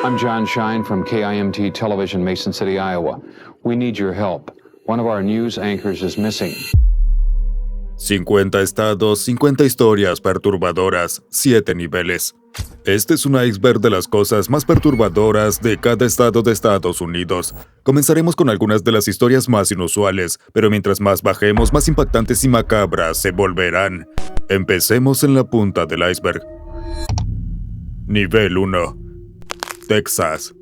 I'm John Shine from KIMT Television, Mason City, Iowa. We need your help. One of our news anchors is missing. 50 estados, 50 historias perturbadoras, 7 niveles. Este es un iceberg de las cosas más perturbadoras de cada estado de Estados Unidos. Comenzaremos con algunas de las historias más inusuales, pero mientras más bajemos, más impactantes y macabras se volverán. Empecemos en la punta del iceberg. Nivel 1. Texas.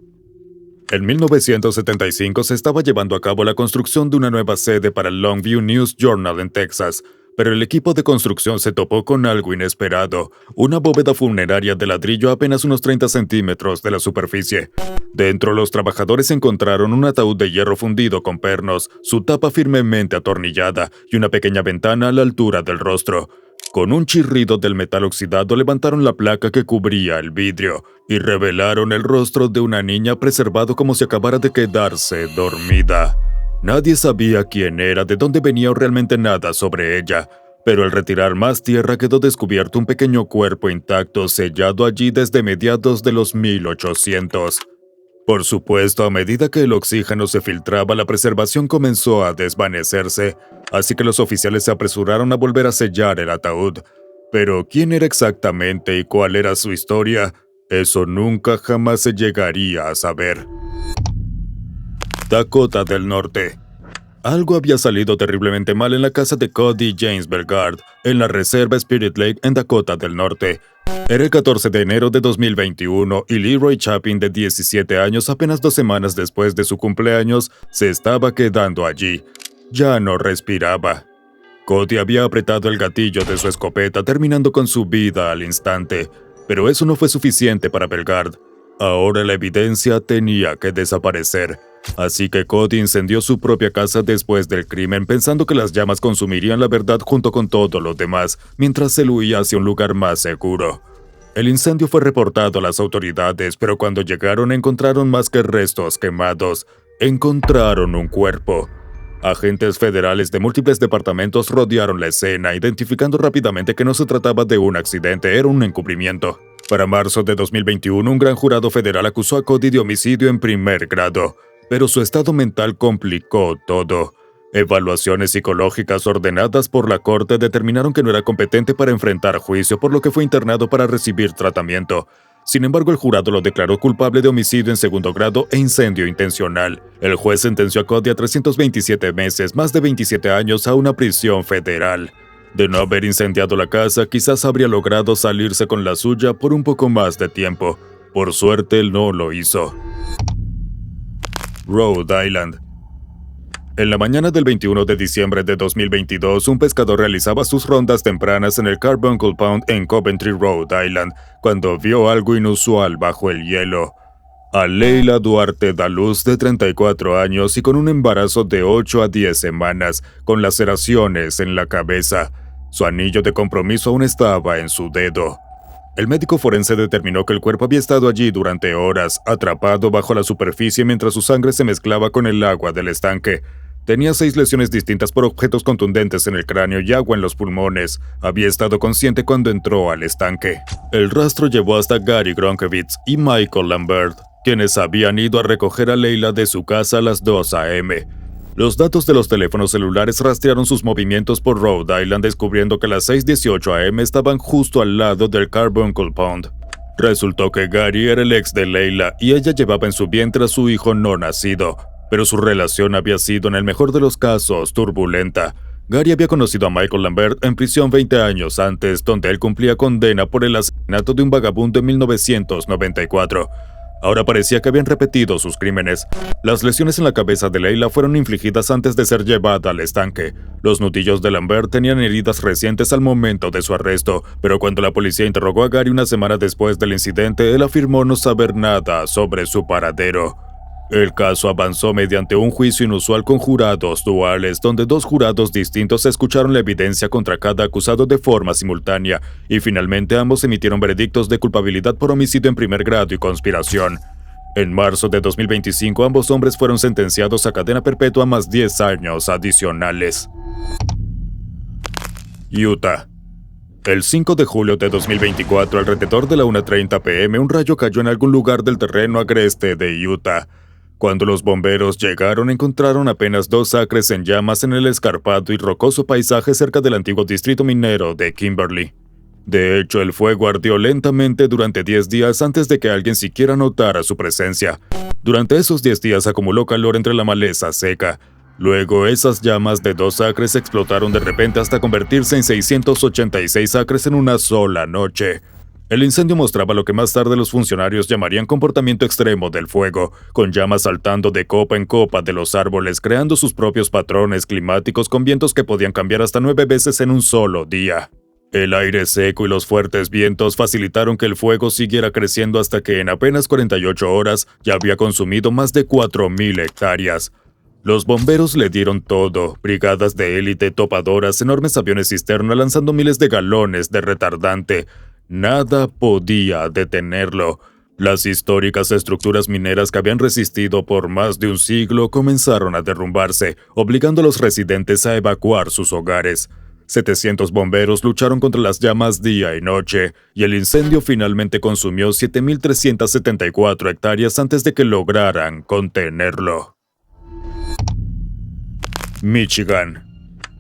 En 1975 se estaba llevando a cabo la construcción de una nueva sede para el Longview News Journal en Texas, pero el equipo de construcción se topó con algo inesperado, una bóveda funeraria de ladrillo a apenas unos 30 centímetros de la superficie. Dentro, los trabajadores encontraron un ataúd de hierro fundido con pernos, su tapa firmemente atornillada y una pequeña ventana a la altura del rostro. Con un chirrido del metal oxidado levantaron la placa que cubría el vidrio y revelaron el rostro de una niña preservado como si acabara de quedarse dormida. Nadie sabía quién era, de dónde venía o realmente nada sobre ella, pero al retirar más tierra quedó descubierto un pequeño cuerpo intacto sellado allí desde mediados de los 1800. Por supuesto, a medida que el oxígeno se filtraba, la preservación comenzó a desvanecerse, así que los oficiales se apresuraron a volver a sellar el ataúd. Pero ¿quién era exactamente y cuál era su historia? Eso nunca jamás se llegaría a saber. Dakota del Norte. Algo había salido terriblemente mal en la casa de Cody James Bellegarde, en la reserva Spirit Lake en Dakota del Norte. Era el 14 de enero de 2021 y Leroy Chapin, de 17 años, apenas 2 semanas después de su cumpleaños, se estaba quedando allí. Ya no respiraba. Cody había apretado el gatillo de su escopeta, terminando con su vida al instante, pero eso no fue suficiente para Bellegarde. Ahora la evidencia tenía que desaparecer. Así que Cody incendió su propia casa después del crimen, pensando que las llamas consumirían la verdad junto con todo lo demás, mientras se huía hacia un lugar más seguro. El incendio fue reportado a las autoridades, pero cuando llegaron encontraron más que restos quemados. Encontraron un cuerpo. Agentes federales de múltiples departamentos rodearon la escena, identificando rápidamente que no se trataba de un accidente, era un encubrimiento. Para marzo de 2021, un gran jurado federal acusó a Cody de homicidio en primer grado. Pero su estado mental complicó todo. Evaluaciones psicológicas ordenadas por la corte determinaron que no era competente para enfrentar juicio, por lo que fue internado para recibir tratamiento. Sin embargo, el jurado lo declaró culpable de homicidio en segundo grado e incendio intencional. El juez sentenció a Cody a 327 meses, más de 27 años, a una prisión federal. De no haber incendiado la casa, quizás habría logrado salirse con la suya por un poco más de tiempo. Por suerte, no lo hizo. Rhode Island. En la mañana del 21 de diciembre de 2022, un pescador realizaba sus rondas tempranas en el Carbuncle Pond en Coventry, Rhode Island, cuando vio algo inusual bajo el hielo. Leila Duarte da luz, de 34 años y con un embarazo de 8 a 10 semanas, con laceraciones en la cabeza. Su anillo de compromiso aún estaba en su dedo. El médico forense determinó que el cuerpo había estado allí durante horas, atrapado bajo la superficie mientras su sangre se mezclaba con el agua del estanque. Tenía 6 lesiones distintas por objetos contundentes en el cráneo y agua en los pulmones. Había estado consciente cuando entró al estanque. El rastro llevó hasta Gary Gronkowitz y Michael Lambert, quienes habían ido a recoger a Leila de su casa a las 2 a.m. Los datos de los teléfonos celulares rastrearon sus movimientos por Rhode Island, descubriendo que a las 6:18 a.m. estaban justo al lado del Carbuncle Pond. Resultó que Gary era el ex de Leila y ella llevaba en su vientre a su hijo no nacido, pero su relación había sido, en el mejor de los casos, turbulenta. Gary había conocido a Michael Lambert en prisión 20 años antes, donde él cumplía condena por el asesinato de un vagabundo en 1994. Ahora parecía que habían repetido sus crímenes. Las lesiones en la cabeza de Leila fueron infligidas antes de ser llevada al estanque. Los nudillos de Lambert tenían heridas recientes al momento de su arresto, pero cuando la policía interrogó a Gary una semana después del incidente, él afirmó no saber nada sobre su paradero. El caso avanzó mediante un juicio inusual con jurados duales, donde 2 jurados distintos escucharon la evidencia contra cada acusado de forma simultánea, y finalmente ambos emitieron veredictos de culpabilidad por homicidio en primer grado y conspiración. En marzo de 2025, ambos hombres fueron sentenciados a cadena perpetua más 10 años adicionales. Utah. El 5 de julio de 2024, alrededor de la 1:30 p.m., un rayo cayó en algún lugar del terreno agreste de Utah. Cuando los bomberos llegaron, encontraron apenas 2 acres en llamas en el escarpado y rocoso paisaje cerca del antiguo distrito minero de Kimberly. De hecho, el fuego ardió lentamente durante 10 días antes de que alguien siquiera notara su presencia. Durante esos 10 días acumuló calor entre la maleza seca. Luego, esas llamas de 2 acres explotaron de repente hasta convertirse en 686 acres en una sola noche. El incendio mostraba lo que más tarde los funcionarios llamarían comportamiento extremo del fuego, con llamas saltando de copa en copa de los árboles, creando sus propios patrones climáticos con vientos que podían cambiar hasta 9 veces en un solo día. El aire seco y los fuertes vientos facilitaron que el fuego siguiera creciendo hasta que en apenas 48 horas ya había consumido más de 4.000 hectáreas. Los bomberos le dieron todo, brigadas de élite, topadoras, enormes aviones cisterna lanzando miles de galones de retardante. Nada podía detenerlo. Las históricas estructuras mineras que habían resistido por más de un siglo comenzaron a derrumbarse, obligando a los residentes a evacuar sus hogares. 700 bomberos lucharon contra las llamas día y noche, y el incendio finalmente consumió 7.374 hectáreas antes de que lograran contenerlo. Michigan.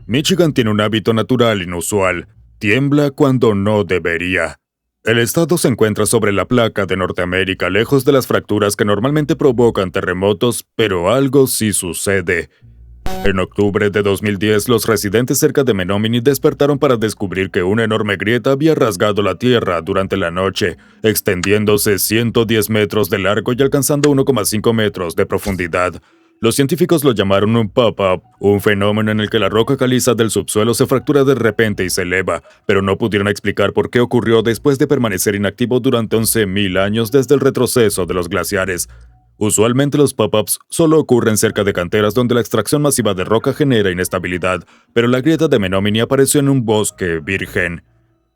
Michigan tiene un hábito natural inusual. Tiembla cuando no debería. El estado se encuentra sobre la placa de Norteamérica, lejos de las fracturas que normalmente provocan terremotos, pero algo sí sucede. En octubre de 2010, los residentes cerca de Menominee despertaron para descubrir que una enorme grieta había rasgado la tierra durante la noche, extendiéndose 110 metros de largo y alcanzando 1,5 metros de profundidad. Los científicos lo llamaron un pop-up, un fenómeno en el que la roca caliza del subsuelo se fractura de repente y se eleva, pero no pudieron explicar por qué ocurrió después de permanecer inactivo durante 11.000 años desde el retroceso de los glaciares. Usualmente los pop-ups solo ocurren cerca de canteras donde la extracción masiva de roca genera inestabilidad, pero la grieta de Menominee apareció en un bosque virgen.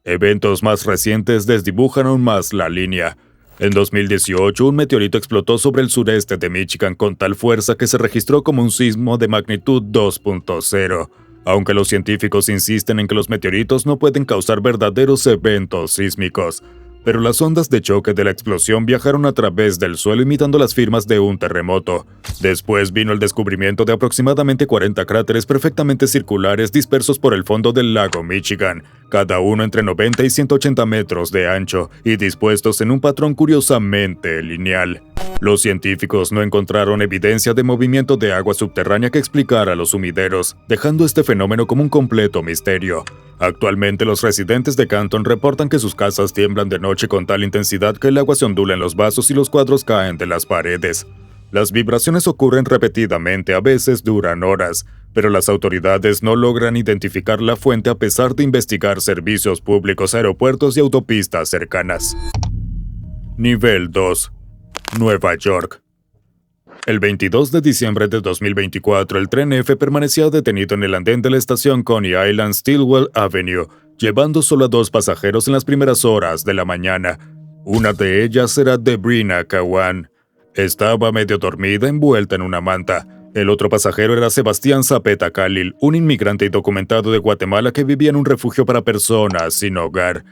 Eventos más recientes desdibujan aún más la línea. En 2018, un meteorito explotó sobre el sureste de Michigan con tal fuerza que se registró como un sismo de magnitud 2.0. Aunque los científicos insisten en que los meteoritos no pueden causar verdaderos eventos sísmicos, pero las ondas de choque de la explosión viajaron a través del suelo imitando las firmas de un terremoto. Después vino el descubrimiento de aproximadamente 40 cráteres perfectamente circulares dispersos por el fondo del lago Michigan, cada uno entre 90 y 180 metros de ancho y dispuestos en un patrón curiosamente lineal. Los científicos no encontraron evidencia de movimiento de agua subterránea que explicara los sumideros, dejando este fenómeno como un completo misterio. Actualmente los residentes de Canton reportan que sus casas tiemblan de noche con tal intensidad que el agua se ondula en los vasos y los cuadros caen de las paredes. Las vibraciones ocurren repetidamente, a veces duran horas, pero las autoridades no logran identificar la fuente a pesar de investigar servicios públicos, aeropuertos y autopistas cercanas. Nivel 2. Nueva York. El 22 de diciembre de 2024, el tren F permanecía detenido en el andén de la estación Coney Island Stillwell Avenue, llevando solo a 2 pasajeros en las primeras horas de la mañana. Una de ellas era Debrina Cowan. Estaba medio dormida, envuelta en una manta. El otro pasajero era Sebastián Zapeta Khalil, un inmigrante indocumentado de Guatemala que vivía en un refugio para personas sin hogar.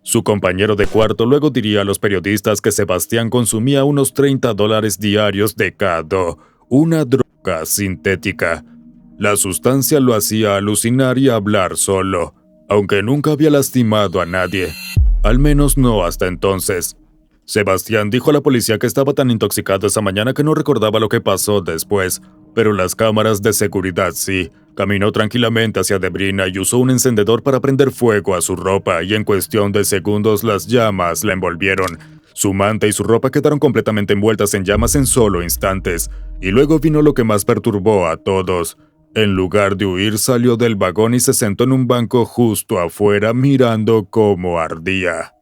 Su compañero de cuarto luego diría a los periodistas que Sebastián consumía unos $30 diarios de K2, una droga sintética. La sustancia lo hacía alucinar y hablar solo, aunque nunca había lastimado a nadie. Al menos no hasta entonces. Sebastián dijo a la policía que estaba tan intoxicado esa mañana que no recordaba lo que pasó después, pero las cámaras de seguridad sí. Caminó tranquilamente hacia Debrina y usó un encendedor para prender fuego a su ropa, y en cuestión de segundos las llamas la envolvieron. Su manta y su ropa quedaron completamente envueltas en llamas en solo instantes, y luego vino lo que más perturbó a todos. En lugar de huir, salió del vagón y se sentó en un banco justo afuera mirando cómo ardía.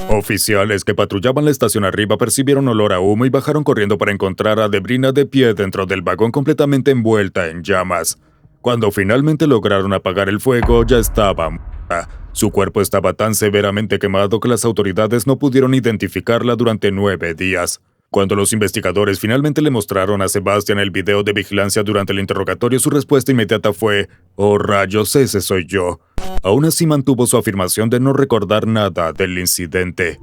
Oficiales que patrullaban la estación arriba percibieron olor a humo y bajaron corriendo para encontrar a Debrina de pie dentro del vagón completamente envuelta en llamas. Cuando finalmente lograron apagar el fuego, ya estaba muerta. Su cuerpo estaba tan severamente quemado que las autoridades no pudieron identificarla durante 9 días. Cuando los investigadores finalmente le mostraron a Sebastián el video de vigilancia durante el interrogatorio, su respuesta inmediata fue: «Oh rayos, ese soy yo». aún así mantuvo su afirmación de no recordar nada del incidente.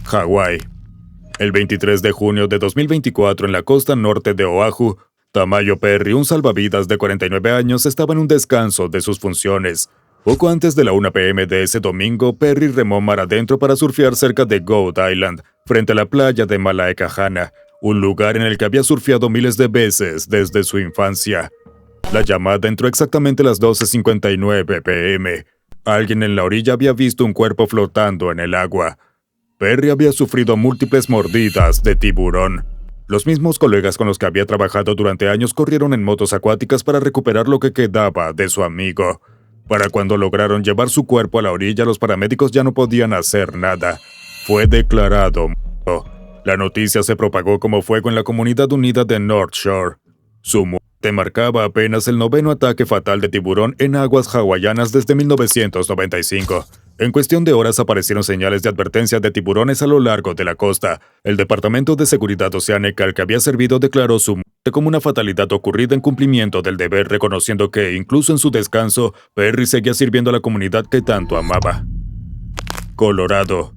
Hawái. El 23 de junio de 2024, en la costa norte de Oahu, Tamayo Perry, un salvavidas de 49 años, estaba en un descanso de sus funciones. Poco antes de la 1 p.m. de ese domingo, Perry remó mar adentro para surfear cerca de Goat Island, frente a la playa de Malaekahana, un lugar en el que había surfeado miles de veces desde su infancia. La llamada entró exactamente a las 12:59 p.m. Alguien en la orilla había visto un cuerpo flotando en el agua. Perry había sufrido múltiples mordidas de tiburón. Los mismos colegas con los que había trabajado durante años corrieron en motos acuáticas para recuperar lo que quedaba de su amigo. Para cuando lograron llevar su cuerpo a la orilla, los paramédicos ya no podían hacer nada. Fue declarado muerto. La noticia se propagó como fuego en la comunidad unida de North Shore. Su muerte marcaba apenas el 9º ataque fatal de tiburón en aguas hawaianas desde 1995. En cuestión de horas aparecieron señales de advertencia de tiburones a lo largo de la costa. El Departamento de Seguridad Oceánica al que había servido declaró su muerte como una fatalidad ocurrida en cumplimiento del deber, reconociendo que, incluso en su descanso, Perry seguía sirviendo a la comunidad que tanto amaba. Colorado.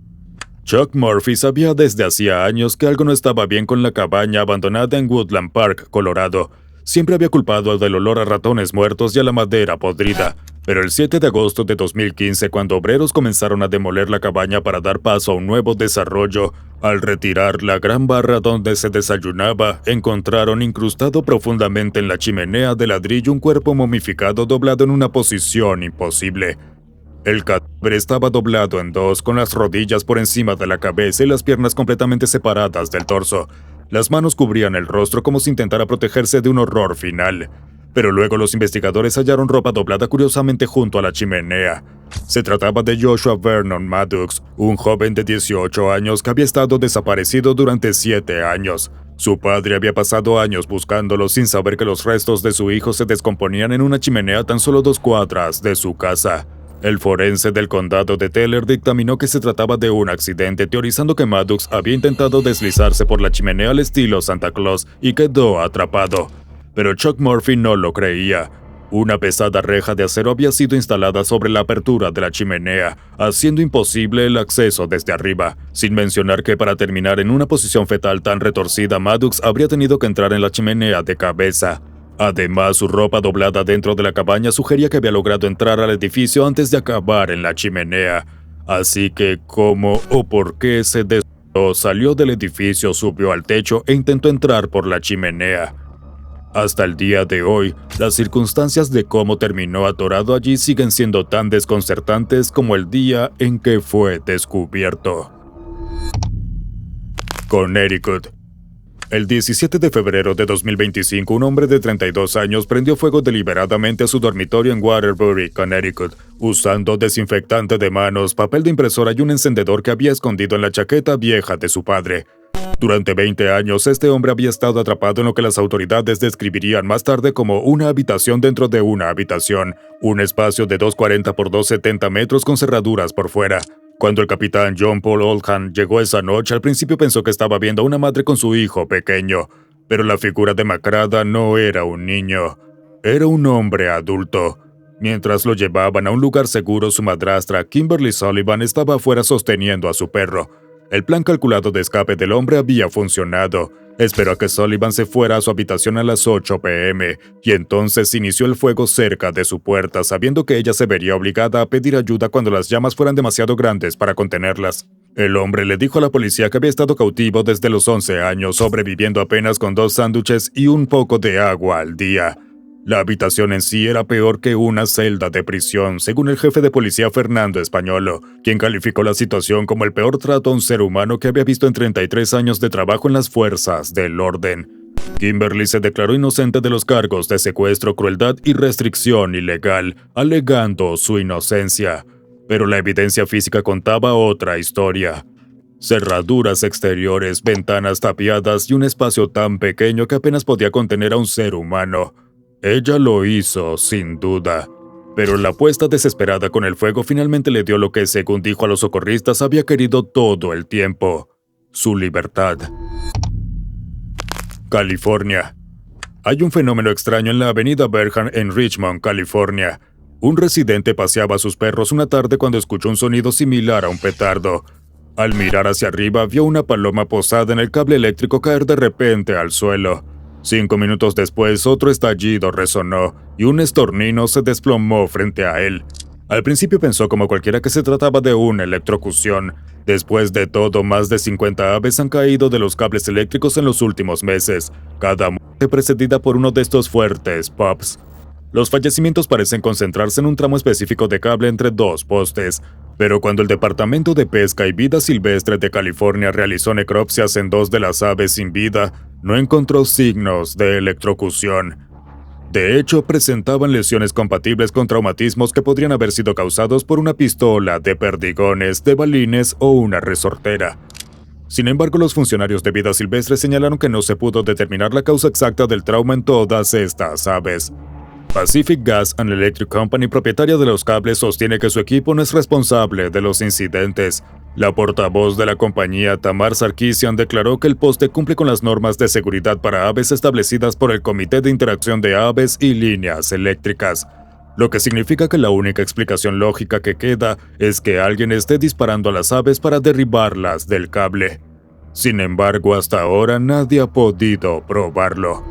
Chuck Murphy sabía desde hacía años que algo no estaba bien con la cabaña abandonada en Woodland Park, Colorado. Siempre había culpado del olor a ratones muertos y a la madera podrida. Pero el 7 de agosto de 2015, cuando obreros comenzaron a demoler la cabaña para dar paso a un nuevo desarrollo, al retirar la gran barra donde se desayunaba, encontraron incrustado profundamente en la chimenea de ladrillo un cuerpo momificado doblado en una posición imposible. El cadáver estaba doblado en dos, con las rodillas por encima de la cabeza y las piernas completamente separadas del torso. Las manos cubrían el rostro como si intentara protegerse de un horror final. Pero luego los investigadores hallaron ropa doblada curiosamente junto a la chimenea. Se trataba de Joshua Vernon Maddox, un joven de 18 años que había estado desaparecido durante 7 años. Su padre había pasado años buscándolo sin saber que los restos de su hijo se descomponían en una chimenea a tan solo 2 cuadras de su casa. El forense del condado de Teller dictaminó que se trataba de un accidente, teorizando que Maddox había intentado deslizarse por la chimenea al estilo Santa Claus y quedó atrapado. Pero Chuck Murphy no lo creía. Una pesada reja de acero había sido instalada sobre la apertura de la chimenea, haciendo imposible el acceso desde arriba, sin mencionar que para terminar en una posición fetal tan retorcida, Maddox habría tenido que entrar en la chimenea de cabeza. Además, su ropa doblada dentro de la cabaña sugería que había logrado entrar al edificio antes de acabar en la chimenea. Así que, ¿cómo o por qué se despertó, salió del edificio, subió al techo e intentó entrar por la chimenea? Hasta el día de hoy, las circunstancias de cómo terminó atorado allí siguen siendo tan desconcertantes como el día en que fue descubierto. Connecticut. El 17 de febrero de 2025, un hombre de 32 años prendió fuego deliberadamente a su dormitorio en Waterbury, Connecticut, usando desinfectante de manos, papel de impresora y un encendedor que había escondido en la chaqueta vieja de su padre. Durante 20 años, este hombre había estado atrapado en lo que las autoridades describirían más tarde como una habitación dentro de una habitación, un espacio de 240 por 270 metros con cerraduras por fuera. Cuando el capitán John Paul Oldham llegó esa noche, al principio pensó que estaba viendo a una madre con su hijo pequeño, pero la figura demacrada no era un niño, era un hombre adulto. Mientras lo llevaban a un lugar seguro, su madrastra, Kimberly Sullivan, estaba afuera sosteniendo a su perro. El plan calculado de escape del hombre había funcionado. Esperó a que Sullivan se fuera a su habitación a las 8 p.m. y entonces inició el fuego cerca de su puerta, sabiendo que ella se vería obligada a pedir ayuda cuando las llamas fueran demasiado grandes para contenerlas. El hombre le dijo a la policía que había estado cautivo desde los 11 años, sobreviviendo apenas con 2 sándwiches y un poco de agua al día. La habitación en sí era peor que una celda de prisión, según el jefe de policía Fernando Españolo, quien calificó la situación como el peor trato a un ser humano que había visto en 33 años de trabajo en las fuerzas del orden. Kimberly se declaró inocente de los cargos de secuestro, crueldad y restricción ilegal, alegando su inocencia. Pero la evidencia física contaba otra historia. Cerraduras exteriores, ventanas tapiadas y un espacio tan pequeño que apenas podía contener a un ser humano. Ella lo hizo, sin duda. Pero la apuesta desesperada con el fuego finalmente le dio lo que, según dijo a los socorristas, había querido todo el tiempo: su libertad. California. Hay un fenómeno extraño en la avenida Berham en Richmond, California. Un residente paseaba a sus perros una tarde cuando escuchó un sonido similar a un petardo. Al mirar hacia arriba, vio una paloma posada en el cable eléctrico caer de repente al suelo. 5 minutos después, otro estallido resonó y un estornino se desplomó frente a él. Al principio pensó como cualquiera que se trataba de una electrocución. Después de todo, más de 50 aves han caído de los cables eléctricos en los últimos meses, cada muerte precedida por uno de estos fuertes pops. Los fallecimientos parecen concentrarse en un tramo específico de cable entre dos postes, pero cuando el Departamento de Pesca y Vida Silvestre de California realizó necropsias en 2 de las aves sin vida, no encontró signos de electrocución. De hecho, presentaban lesiones compatibles con traumatismos que podrían haber sido causados por una pistola de perdigones, de balines o una resortera. Sin embargo, los funcionarios de Vida Silvestre señalaron que no se pudo determinar la causa exacta del trauma en todas estas aves. Pacific Gas and Electric Company, propietaria de los cables, sostiene que su equipo no es responsable de los incidentes. La portavoz de la compañía, Tamar Sarkisian, declaró que el poste cumple con las normas de seguridad para aves establecidas por el Comité de Interacción de Aves y Líneas Eléctricas, lo que significa que la única explicación lógica que queda es que alguien esté disparando a las aves para derribarlas del cable. Sin embargo, hasta ahora nadie ha podido probarlo.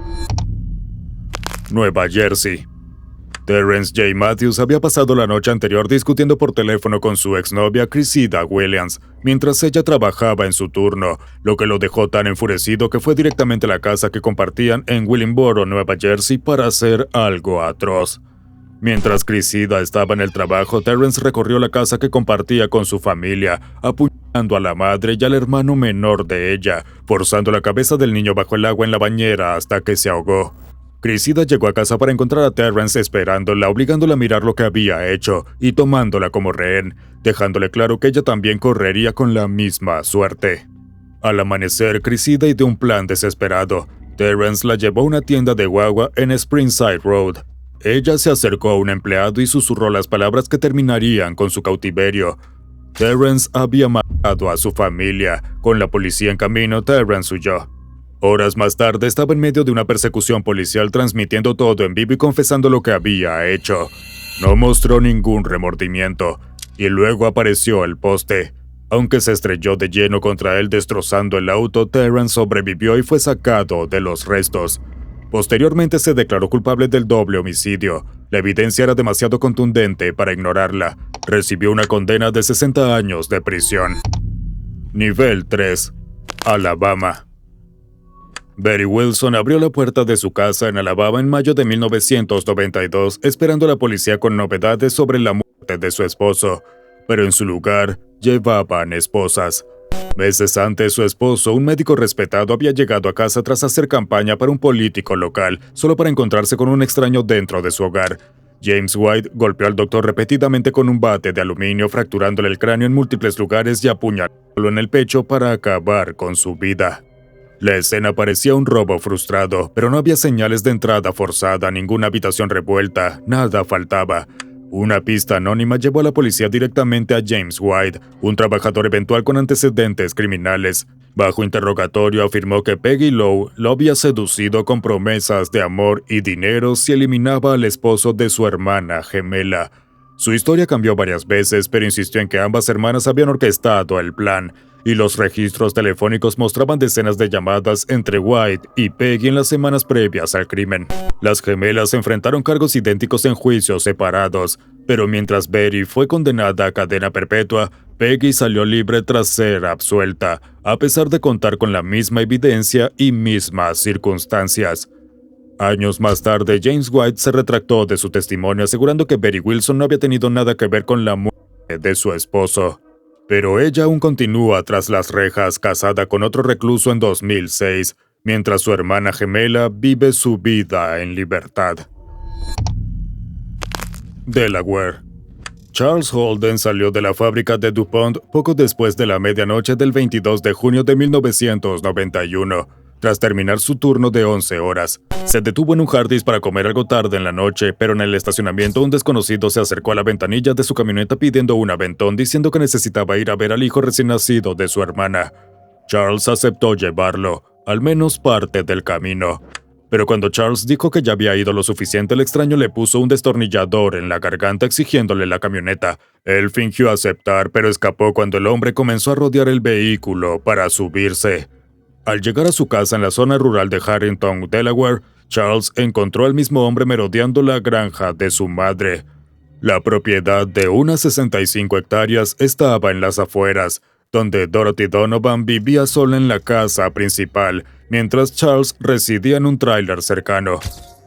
Nueva Jersey. Terrence J. Matthews había pasado la noche anterior discutiendo por teléfono con su exnovia Cressida Williams, mientras ella trabajaba en su turno, lo que lo dejó tan enfurecido que fue directamente a la casa que compartían en Willingboro, Nueva Jersey, para hacer algo atroz. Mientras Cressida estaba en el trabajo, Terrence recorrió la casa que compartía con su familia, apuñalando a la madre y al hermano menor de ella, forzando la cabeza del niño bajo el agua en la bañera hasta que se ahogó. Cressida llegó a casa para encontrar a Terrence esperándola, obligándola a mirar lo que había hecho y tomándola como rehén, dejándole claro que ella también correría con la misma suerte. Al amanecer, Cressida ideó un plan desesperado. Terrence la llevó a una tienda de guagua en Springside Road. Ella se acercó a un empleado y susurró las palabras que terminarían con su cautiverio. Terrence había matado a su familia. Con la policía en camino, Terrence huyó. Horas más tarde estaba en medio de una persecución policial transmitiendo todo en vivo y confesando lo que había hecho. No mostró ningún remordimiento, y luego apareció el poste. Aunque se estrelló de lleno contra él destrozando el auto, Terrence sobrevivió y fue sacado de los restos. Posteriormente se declaró culpable del doble homicidio. La evidencia era demasiado contundente para ignorarla. Recibió una condena de 60 años de prisión. Nivel 3. Alabama. Betty Wilson abrió la puerta de su casa en Alabama en mayo de 1992, esperando a la policía con novedades sobre la muerte de su esposo, pero en su lugar llevaban esposas. Meses antes, su esposo, un médico respetado, había llegado a casa tras hacer campaña para un político local, solo para encontrarse con un extraño dentro de su hogar. James White golpeó al doctor repetidamente con un bate de aluminio, fracturándole el cráneo en múltiples lugares y apuñalándolo en el pecho para acabar con su vida. La escena parecía un robo frustrado, pero no había señales de entrada forzada, ninguna habitación revuelta, nada faltaba. Una pista anónima llevó a la policía directamente a James White, un trabajador eventual con antecedentes criminales. Bajo interrogatorio afirmó que Peggy Lowe lo había seducido con promesas de amor y dinero si eliminaba al esposo de su hermana gemela. Su historia cambió varias veces, pero insistió en que ambas hermanas habían orquestado el plan, y los registros telefónicos mostraban decenas de llamadas entre White y Peggy en las semanas previas al crimen. Las gemelas enfrentaron cargos idénticos en juicios separados, pero mientras Betty fue condenada a cadena perpetua, Peggy salió libre tras ser absuelta, a pesar de contar con la misma evidencia y mismas circunstancias. Años más tarde, James White se retractó de su testimonio asegurando que Betty Wilson no había tenido nada que ver con la muerte de su esposo. Pero ella aún continúa tras las rejas, casada con otro recluso en 2006, mientras su hermana gemela vive su vida en libertad. Delaware. Charles Holden salió de la fábrica de DuPont poco después de la medianoche del 22 de junio de 1991. Tras terminar su turno de 11 horas, se detuvo en un Hardee's para comer algo tarde en la noche, pero en el estacionamiento un desconocido se acercó a la ventanilla de su camioneta pidiendo un aventón, diciendo que necesitaba ir a ver al hijo recién nacido de su hermana. Charles aceptó llevarlo, al menos parte del camino. Pero cuando Charles dijo que ya había ido lo suficiente, el extraño le puso un destornillador en la garganta exigiéndole la camioneta. Él fingió aceptar, pero escapó cuando el hombre comenzó a rodear el vehículo para subirse. Al llegar a su casa en la zona rural de Harrington, Delaware, Charles encontró al mismo hombre merodeando la granja de su madre. La propiedad de unas 65 hectáreas estaba en las afueras, donde Dorothy Donovan vivía sola en la casa principal, mientras Charles residía en un tráiler cercano.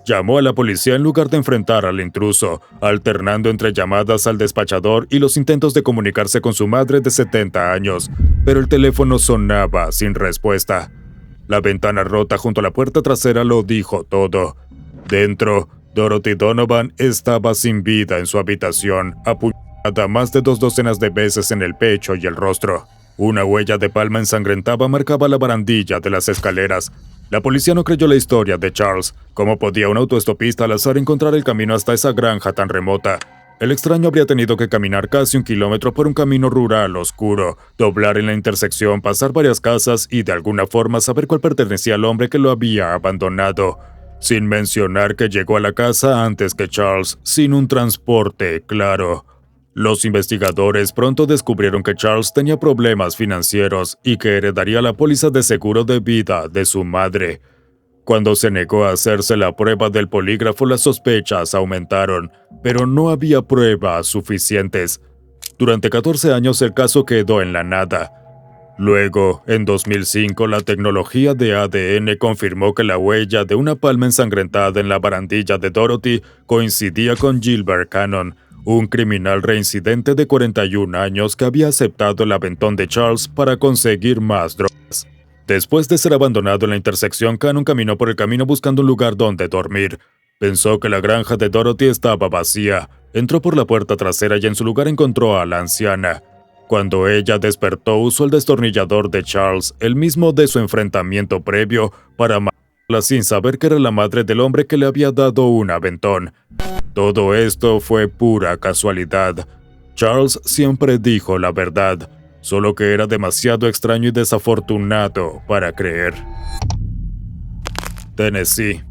Llamó a la policía en lugar de enfrentar al intruso, alternando entre llamadas al despachador y los intentos de comunicarse con su madre de 70 años, pero el teléfono sonaba sin respuesta. La ventana rota junto a la puerta trasera lo dijo todo. Dentro, Dorothy Donovan estaba sin vida en su habitación, apuñalada más de 2 docenas de veces en el pecho y el rostro. Una huella de palma ensangrentada marcaba la barandilla de las escaleras. La policía no creyó la historia de Charles. ¿Cómo podía un autoestopista al azar encontrar el camino hasta esa granja tan remota? El extraño habría tenido que caminar casi 1 kilómetro por un camino rural oscuro, doblar en la intersección, pasar varias casas y de alguna forma saber cuál pertenecía al hombre que lo había abandonado. Sin mencionar que llegó a la casa antes que Charles, sin un transporte claro. Los investigadores pronto descubrieron que Charles tenía problemas financieros y que heredaría la póliza de seguro de vida de su madre. Cuando se negó a hacerse la prueba del polígrafo, las sospechas aumentaron, pero no había pruebas suficientes. Durante 14 años el caso quedó en la nada. Luego, en 2005, la tecnología de ADN confirmó que la huella de una palma ensangrentada en la barandilla de Dorothy coincidía con Gilbert Cannon, un criminal reincidente de 41 años que había aceptado el aventón de Charles para conseguir más drogas. Después de ser abandonado en la intersección, Cannon caminó por el camino buscando un lugar donde dormir. Pensó que la granja de Dorothy estaba vacía. Entró por la puerta trasera y en su lugar encontró a la anciana. Cuando ella despertó, usó el destornillador de Charles, el mismo de su enfrentamiento previo, para matarla sin saber que era la madre del hombre que le había dado un aventón. Todo esto fue pura casualidad. Charles siempre dijo la verdad, solo que era demasiado extraño y desafortunado para creer. Tennessee.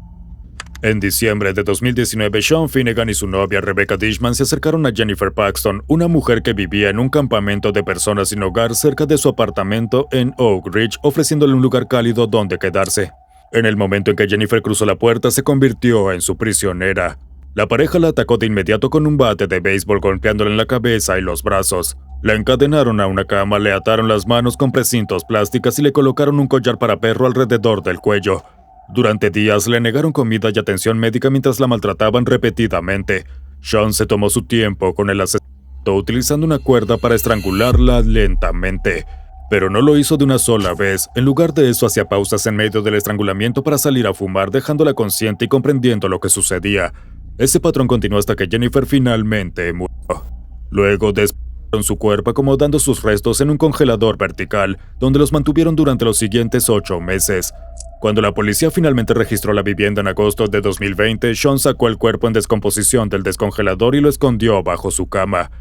En diciembre de 2019, Sean Finnegan y su novia Rebecca Dishman se acercaron a Jennifer Paxton, una mujer que vivía en un campamento de personas sin hogar cerca de su apartamento en Oak Ridge, ofreciéndole un lugar cálido donde quedarse. En el momento en que Jennifer cruzó la puerta, se convirtió en su prisionera. La pareja la atacó de inmediato con un bate de béisbol, golpeándola en la cabeza y los brazos. La encadenaron a una cama, le ataron las manos con precintos plásticas y le colocaron un collar para perro alrededor del cuello. Durante días le negaron comida y atención médica mientras la maltrataban repetidamente. Sean se tomó su tiempo con el asesinato, utilizando una cuerda para estrangularla lentamente. Pero no lo hizo de una sola vez. En lugar de eso, hacía pausas en medio del estrangulamiento para salir a fumar, dejándola consciente y comprendiendo lo que sucedía. Ese patrón continuó hasta que Jennifer finalmente murió. Luego despejaron su cuerpo acomodando sus restos en un congelador vertical, donde los mantuvieron durante los siguientes 8 meses. Cuando la policía finalmente registró la vivienda en agosto de 2020, Sean sacó el cuerpo en descomposición del descongelador y lo escondió bajo su cama.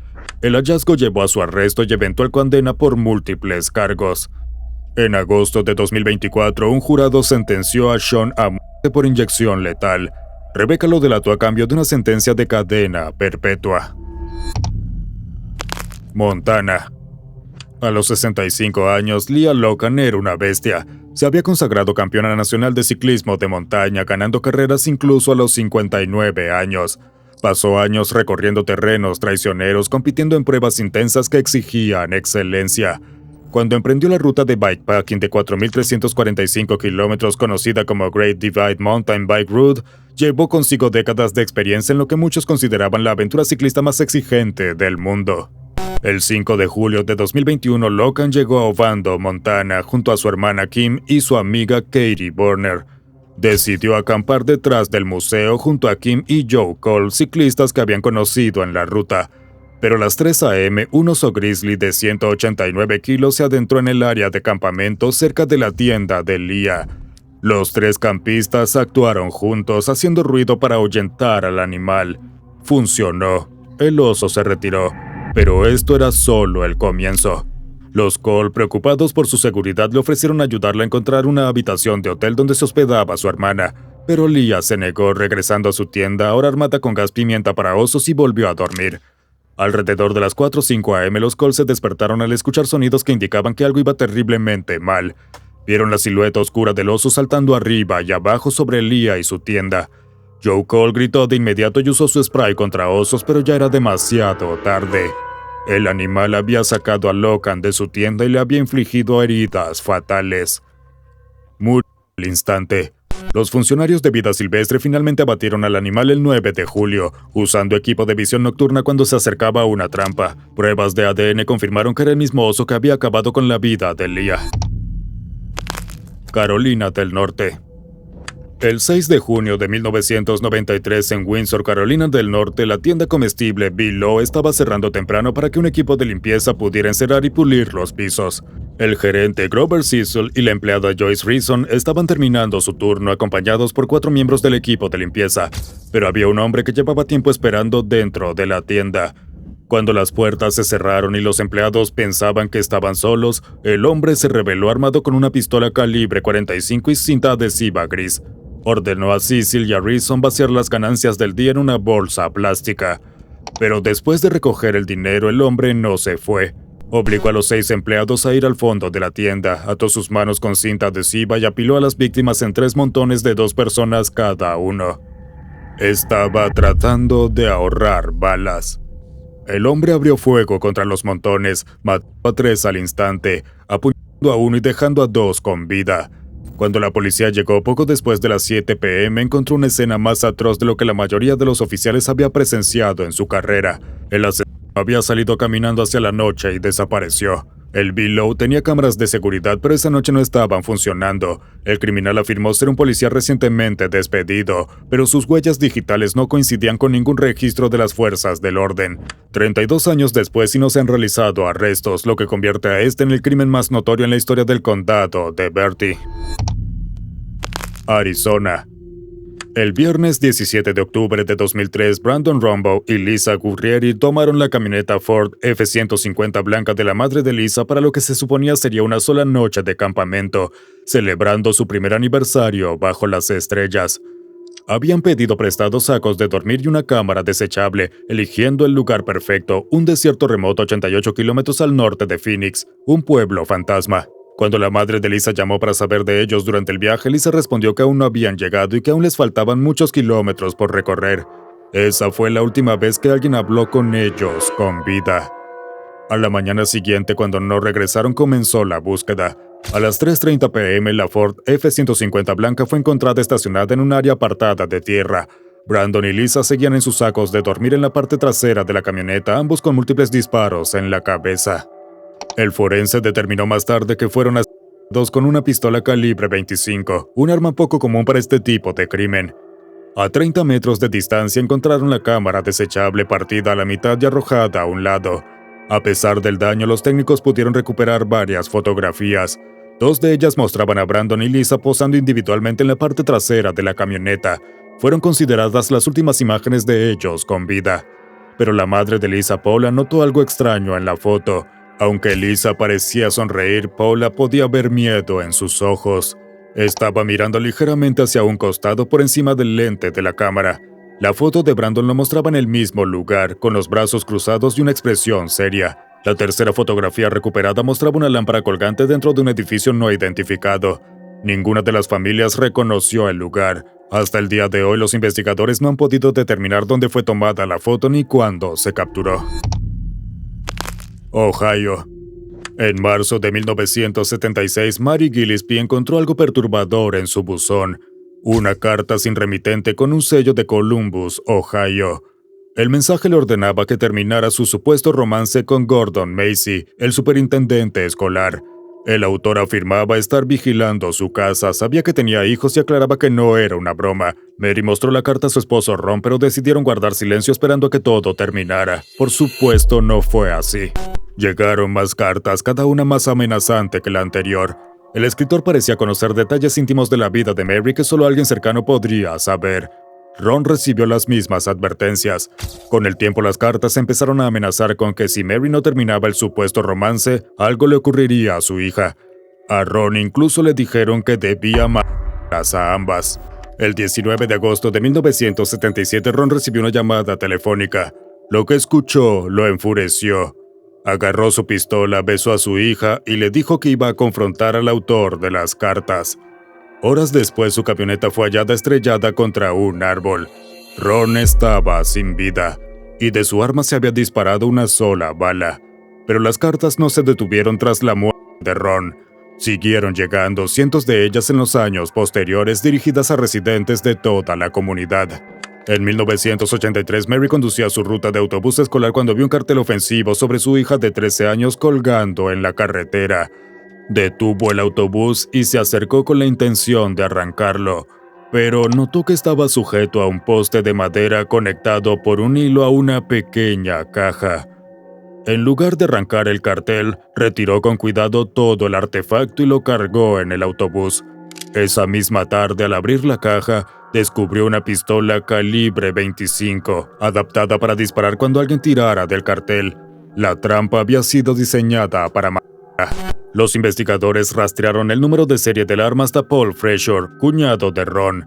El hallazgo llevó a su arresto y eventual condena por múltiples cargos. En agosto de 2024, un jurado sentenció a Sean a muerte por inyección letal. Rebecca lo delató a cambio de una sentencia de cadena perpetua. Montana. A los 65 años, Leah Logan era una bestia. Se había consagrado campeona nacional de ciclismo de montaña, ganando carreras incluso a los 59 años. Pasó años recorriendo terrenos traicioneros, compitiendo en pruebas intensas que exigían excelencia. Cuando emprendió la ruta de bikepacking de 4.345 kilómetros conocida como Great Divide Mountain Bike Route, llevó consigo décadas de experiencia en lo que muchos consideraban la aventura ciclista más exigente del mundo. El 5 de julio de 2021, Logan llegó a Ovando, Montana, junto a su hermana Kim y su amiga Katie Burner. Decidió acampar detrás del museo junto a Kim y Joe Cole, ciclistas que habían conocido en la ruta. Pero a las 3 a.m., un oso grizzly de 189 kilos se adentró en el área de campamento cerca de la tienda de Leah. Los 3 campistas actuaron juntos, haciendo ruido para ahuyentar al animal. Funcionó. El oso se retiró. Pero esto era solo el comienzo. Los Cole, preocupados por su seguridad, le ofrecieron ayudarle a encontrar una habitación de hotel donde se hospedaba su hermana. Pero Leah se negó, regresando a su tienda, ahora armada con gas pimienta para osos, y volvió a dormir. Alrededor de las 4 o 5 a.m. los Cole se despertaron al escuchar sonidos que indicaban que algo iba terriblemente mal. Vieron la silueta oscura del oso saltando arriba y abajo sobre Leah y su tienda. Joe Cole gritó de inmediato y usó su spray contra osos, pero ya era demasiado tarde. El animal había sacado a Logan de su tienda y le había infligido heridas fatales. Murió al instante. Los funcionarios de vida silvestre finalmente abatieron al animal el 9 de julio, usando equipo de visión nocturna cuando se acercaba a una trampa. Pruebas de ADN confirmaron que era el mismo oso que había acabado con la vida de Leah. Carolina del Norte. El 6 de junio de 1993 en Windsor, Carolina del Norte, la tienda comestible Below estaba cerrando temprano para que un equipo de limpieza pudiera encerar y pulir los pisos. El gerente Grover Cecil y la empleada Joyce Reason estaban terminando su turno acompañados por 4 miembros del equipo de limpieza, pero había un hombre que llevaba tiempo esperando dentro de la tienda. Cuando las puertas se cerraron y los empleados pensaban que estaban solos, el hombre se reveló armado con una pistola calibre 45 y cinta adhesiva gris. Ordenó a Cecil y a Reason vaciar las ganancias del día en una bolsa plástica. Pero después de recoger el dinero, el hombre no se fue. Obligó a los 6 empleados a ir al fondo de la tienda, ató sus manos con cinta adhesiva y apiló a las víctimas en 3 montones de 2 personas cada uno. Estaba tratando de ahorrar balas. El hombre abrió fuego contra los montones, mató a 3 al instante, apuñalando a uno y dejando a 2 con vida. Cuando la policía llegó poco después de las 7 p.m., encontró una escena más atroz de lo que la mayoría de los oficiales había presenciado en su carrera. El asesino había salido caminando hacia la noche y desapareció. El Below tenía cámaras de seguridad, pero esa noche no estaban funcionando. El criminal afirmó ser un policía recientemente despedido, pero sus huellas digitales no coincidían con ningún registro de las fuerzas del orden. 32 años después y no se han realizado arrestos, lo que convierte a este en el crimen más notorio en la historia del condado de Bertie. Arizona. El viernes 17 de octubre de 2003, Brandon Rumbaugh y Lisa Gurrieri tomaron la camioneta Ford F-150 blanca de la madre de Lisa para lo que se suponía sería una sola noche de campamento, celebrando su primer aniversario bajo las estrellas. Habían pedido prestados sacos de dormir y una cámara desechable, eligiendo el lugar perfecto, un desierto remoto 88 kilómetros al norte de Phoenix, un pueblo fantasma. Cuando la madre de Lisa llamó para saber de ellos durante el viaje, Lisa respondió que aún no habían llegado y que aún les faltaban muchos kilómetros por recorrer. Esa fue la última vez que alguien habló con ellos con vida. A la mañana siguiente, cuando no regresaron, comenzó la búsqueda. A las 3:30 p.m., la Ford F-150 blanca fue encontrada estacionada en un área apartada de tierra. Brandon y Lisa seguían en sus sacos de dormir en la parte trasera de la camioneta, ambos con múltiples disparos en la cabeza. El forense determinó más tarde que fueron asesinados con una pistola calibre 25, un arma poco común para este tipo de crimen. A 30 metros de distancia encontraron la cámara desechable partida a la mitad y arrojada a un lado. A pesar del daño, los técnicos pudieron recuperar varias fotografías. 2 de ellas mostraban a Brandon y Lisa posando individualmente en la parte trasera de la camioneta. Fueron consideradas las últimas imágenes de ellos con vida. Pero la madre de Lisa, Paula, notó algo extraño en la foto. Aunque Lisa parecía sonreír, Paula podía ver miedo en sus ojos. Estaba mirando ligeramente hacia un costado por encima del lente de la cámara. La foto de Brandon lo mostraba en el mismo lugar, con los brazos cruzados y una expresión seria. La tercera fotografía recuperada mostraba una lámpara colgante dentro de un edificio no identificado. Ninguna de las familias reconoció el lugar. Hasta el día de hoy, los investigadores no han podido determinar dónde fue tomada la foto ni cuándo se capturó. Ohio. En marzo de 1976, Mary Gillespie encontró algo perturbador en su buzón. Una carta sin remitente con un sello de Columbus, Ohio. El mensaje le ordenaba que terminara su supuesto romance con Gordon Macy, el superintendente escolar. El autor afirmaba estar vigilando su casa, sabía que tenía hijos y aclaraba que no era una broma. Mary mostró la carta a su esposo Ron, pero decidieron guardar silencio esperando a que todo terminara. Por supuesto, no fue así. Llegaron más cartas, cada una más amenazante que la anterior. El escritor parecía conocer detalles íntimos de la vida de Mary que solo alguien cercano podría saber. Ron recibió las mismas advertencias. Con el tiempo, las cartas empezaron a amenazar con que si Mary no terminaba el supuesto romance, algo le ocurriría a su hija. A Ron incluso le dijeron que debía matarlas a ambas. El 19 de agosto de 1977, Ron recibió una llamada telefónica. Lo que escuchó lo enfureció. Agarró su pistola, besó a su hija y le dijo que iba a confrontar al autor de las cartas. Horas después, su camioneta fue hallada estrellada contra un árbol. Ron estaba sin vida, y de su arma se había disparado una sola bala. Pero las cartas no se detuvieron tras la muerte de Ron. Siguieron llegando, cientos de ellas en los años posteriores, dirigidas a residentes de toda la comunidad. En 1983, Mary conducía su ruta de autobús escolar cuando vio un cartel ofensivo sobre su hija de 13 años colgando en la carretera. Detuvo el autobús y se acercó con la intención de arrancarlo, pero notó que estaba sujeto a un poste de madera conectado por un hilo a una pequeña caja. En lugar de arrancar el cartel, retiró con cuidado todo el artefacto y lo cargó en el autobús. Esa misma tarde, al abrir la caja, descubrió una pistola calibre 25, adaptada para disparar cuando alguien tirara del cartel. La trampa había sido diseñada para matar. Los investigadores rastrearon el número de serie del arma hasta Paul Frazier, cuñado de Ron.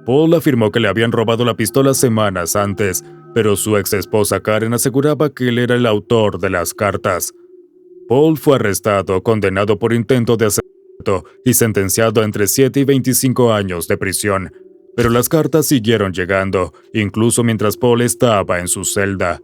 Paul afirmó que le habían robado la pistola semanas antes, pero su ex esposa Karen aseguraba que él era el autor de las cartas. Paul fue arrestado, condenado por intento de asesinato y sentenciado a entre 7 y 25 años de prisión. Pero las cartas siguieron llegando, incluso mientras Paul estaba en su celda.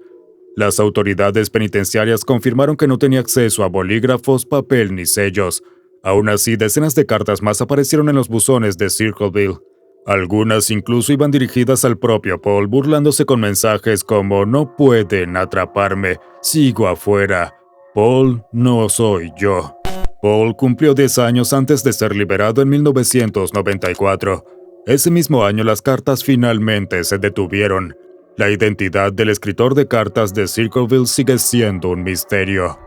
Las autoridades penitenciarias confirmaron que no tenía acceso a bolígrafos, papel ni sellos. Aún así, decenas de cartas más aparecieron en los buzones de Circleville. Algunas incluso iban dirigidas al propio Paul, burlándose con mensajes como «No pueden atraparme, sigo afuera. Paul, no soy yo». Paul cumplió 10 años antes de ser liberado en 1994. Ese mismo año las cartas finalmente se detuvieron. La identidad del escritor de cartas de Circleville sigue siendo un misterio.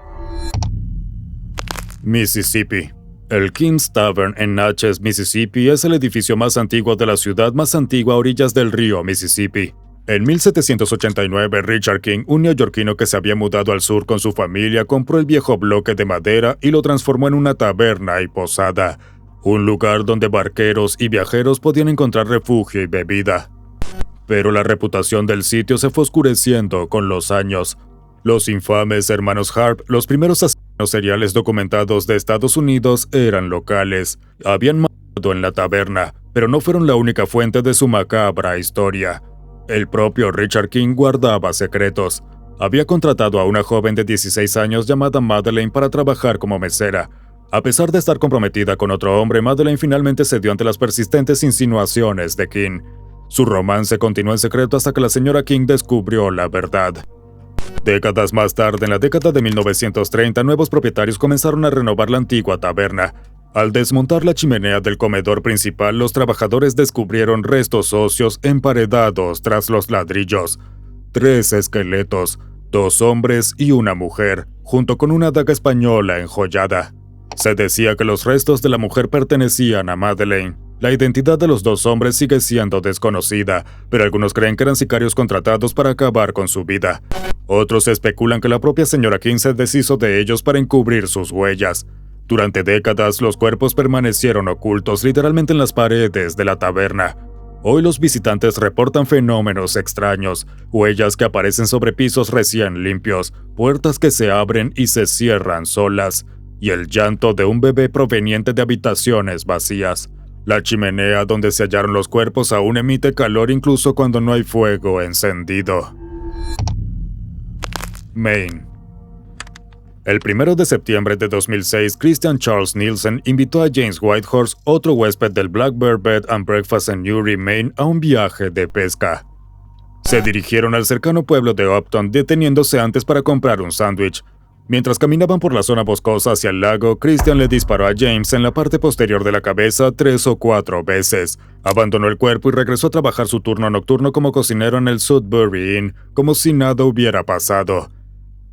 Mississippi. El King's Tavern en Natchez, Mississippi, es el edificio más antiguo de la ciudad más antigua a orillas del río Mississippi. En 1789, Richard King, un neoyorquino que se había mudado al sur con su familia, compró el viejo bloque de madera y lo transformó en una taberna y posada, un lugar donde barqueros y viajeros podían encontrar refugio y bebida. Pero la reputación del sitio se fue oscureciendo con los años. Los infames hermanos Harp, los primeros asesinos seriales documentados de Estados Unidos, eran locales. Habían matado en la taberna, pero no fueron la única fuente de su macabra historia. El propio Richard King guardaba secretos. Había contratado a una joven de 16 años llamada Madeleine para trabajar como mesera. A pesar de estar comprometida con otro hombre, Madeleine finalmente cedió ante las persistentes insinuaciones de King. Su romance continuó en secreto hasta que la señora King descubrió la verdad. Décadas más tarde, en la década de 1930, nuevos propietarios comenzaron a renovar la antigua taberna. Al desmontar la chimenea del comedor principal, los trabajadores descubrieron restos óseos emparedados tras los ladrillos. 3 esqueletos, 2 hombres y una mujer, junto con una daga española enjollada. Se decía que los restos de la mujer pertenecían a Madeleine. La identidad de los 2 hombres sigue siendo desconocida, pero algunos creen que eran sicarios contratados para acabar con su vida. Otros especulan que la propia señora King se deshizo de ellos para encubrir sus huellas. Durante décadas, los cuerpos permanecieron ocultos literalmente en las paredes de la taberna. Hoy los visitantes reportan fenómenos extraños, huellas que aparecen sobre pisos recién limpios, puertas que se abren y se cierran solas, y el llanto de un bebé proveniente de habitaciones vacías. La chimenea donde se hallaron los cuerpos aún emite calor incluso cuando no hay fuego encendido. Maine. El 1 de septiembre de 2006, Christian Charles Nielsen invitó a James Whitehorse, otro huésped del Black Bear Bed and Breakfast en Newry, Maine, a un viaje de pesca. Se dirigieron al cercano pueblo de Upton, deteniéndose antes para comprar un sándwich. Mientras caminaban por la zona boscosa hacia el lago, Christian le disparó a James en la parte posterior de la cabeza 3 o 4 veces. Abandonó el cuerpo y regresó a trabajar su turno nocturno como cocinero en el Sudbury Inn, como si nada hubiera pasado.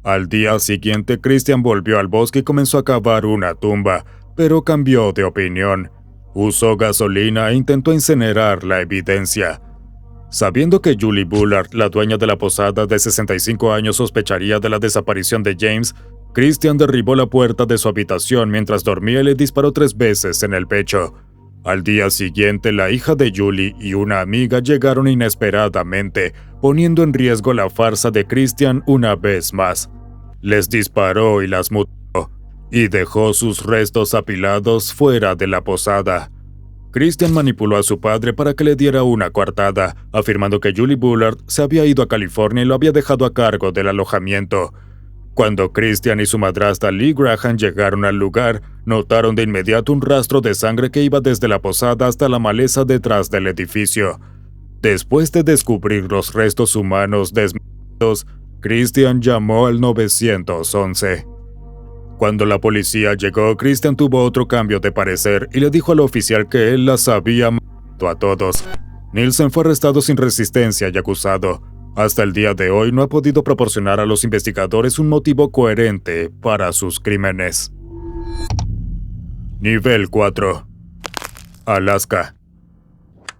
Al día siguiente, Christian volvió al bosque y comenzó a cavar una tumba, pero cambió de opinión. Usó gasolina e intentó incinerar la evidencia. Sabiendo que Julie Bullard, la dueña de la posada de 65 años, sospecharía de la desaparición de James, Christian derribó la puerta de su habitación mientras dormía y le disparó 3 veces en el pecho. Al día siguiente, la hija de Julie y una amiga llegaron inesperadamente, poniendo en riesgo la farsa de Christian una vez más. Les disparó y las mutiló, y dejó sus restos apilados fuera de la posada. Christian manipuló a su padre para que le diera una coartada, afirmando que Julie Bullard se había ido a California y lo había dejado a cargo del alojamiento. Cuando Christian y su madrastra Lee Graham llegaron al lugar, notaron de inmediato un rastro de sangre que iba desde la posada hasta la maleza detrás del edificio. Después de descubrir los restos humanos desmembrados, Christian llamó al 911. Cuando la policía llegó, Christian tuvo otro cambio de parecer y le dijo al oficial que él las había matado a todos. Nielsen fue arrestado sin resistencia y acusado. Hasta el día de hoy no ha podido proporcionar a los investigadores un motivo coherente para sus crímenes. Nivel 4. Alaska.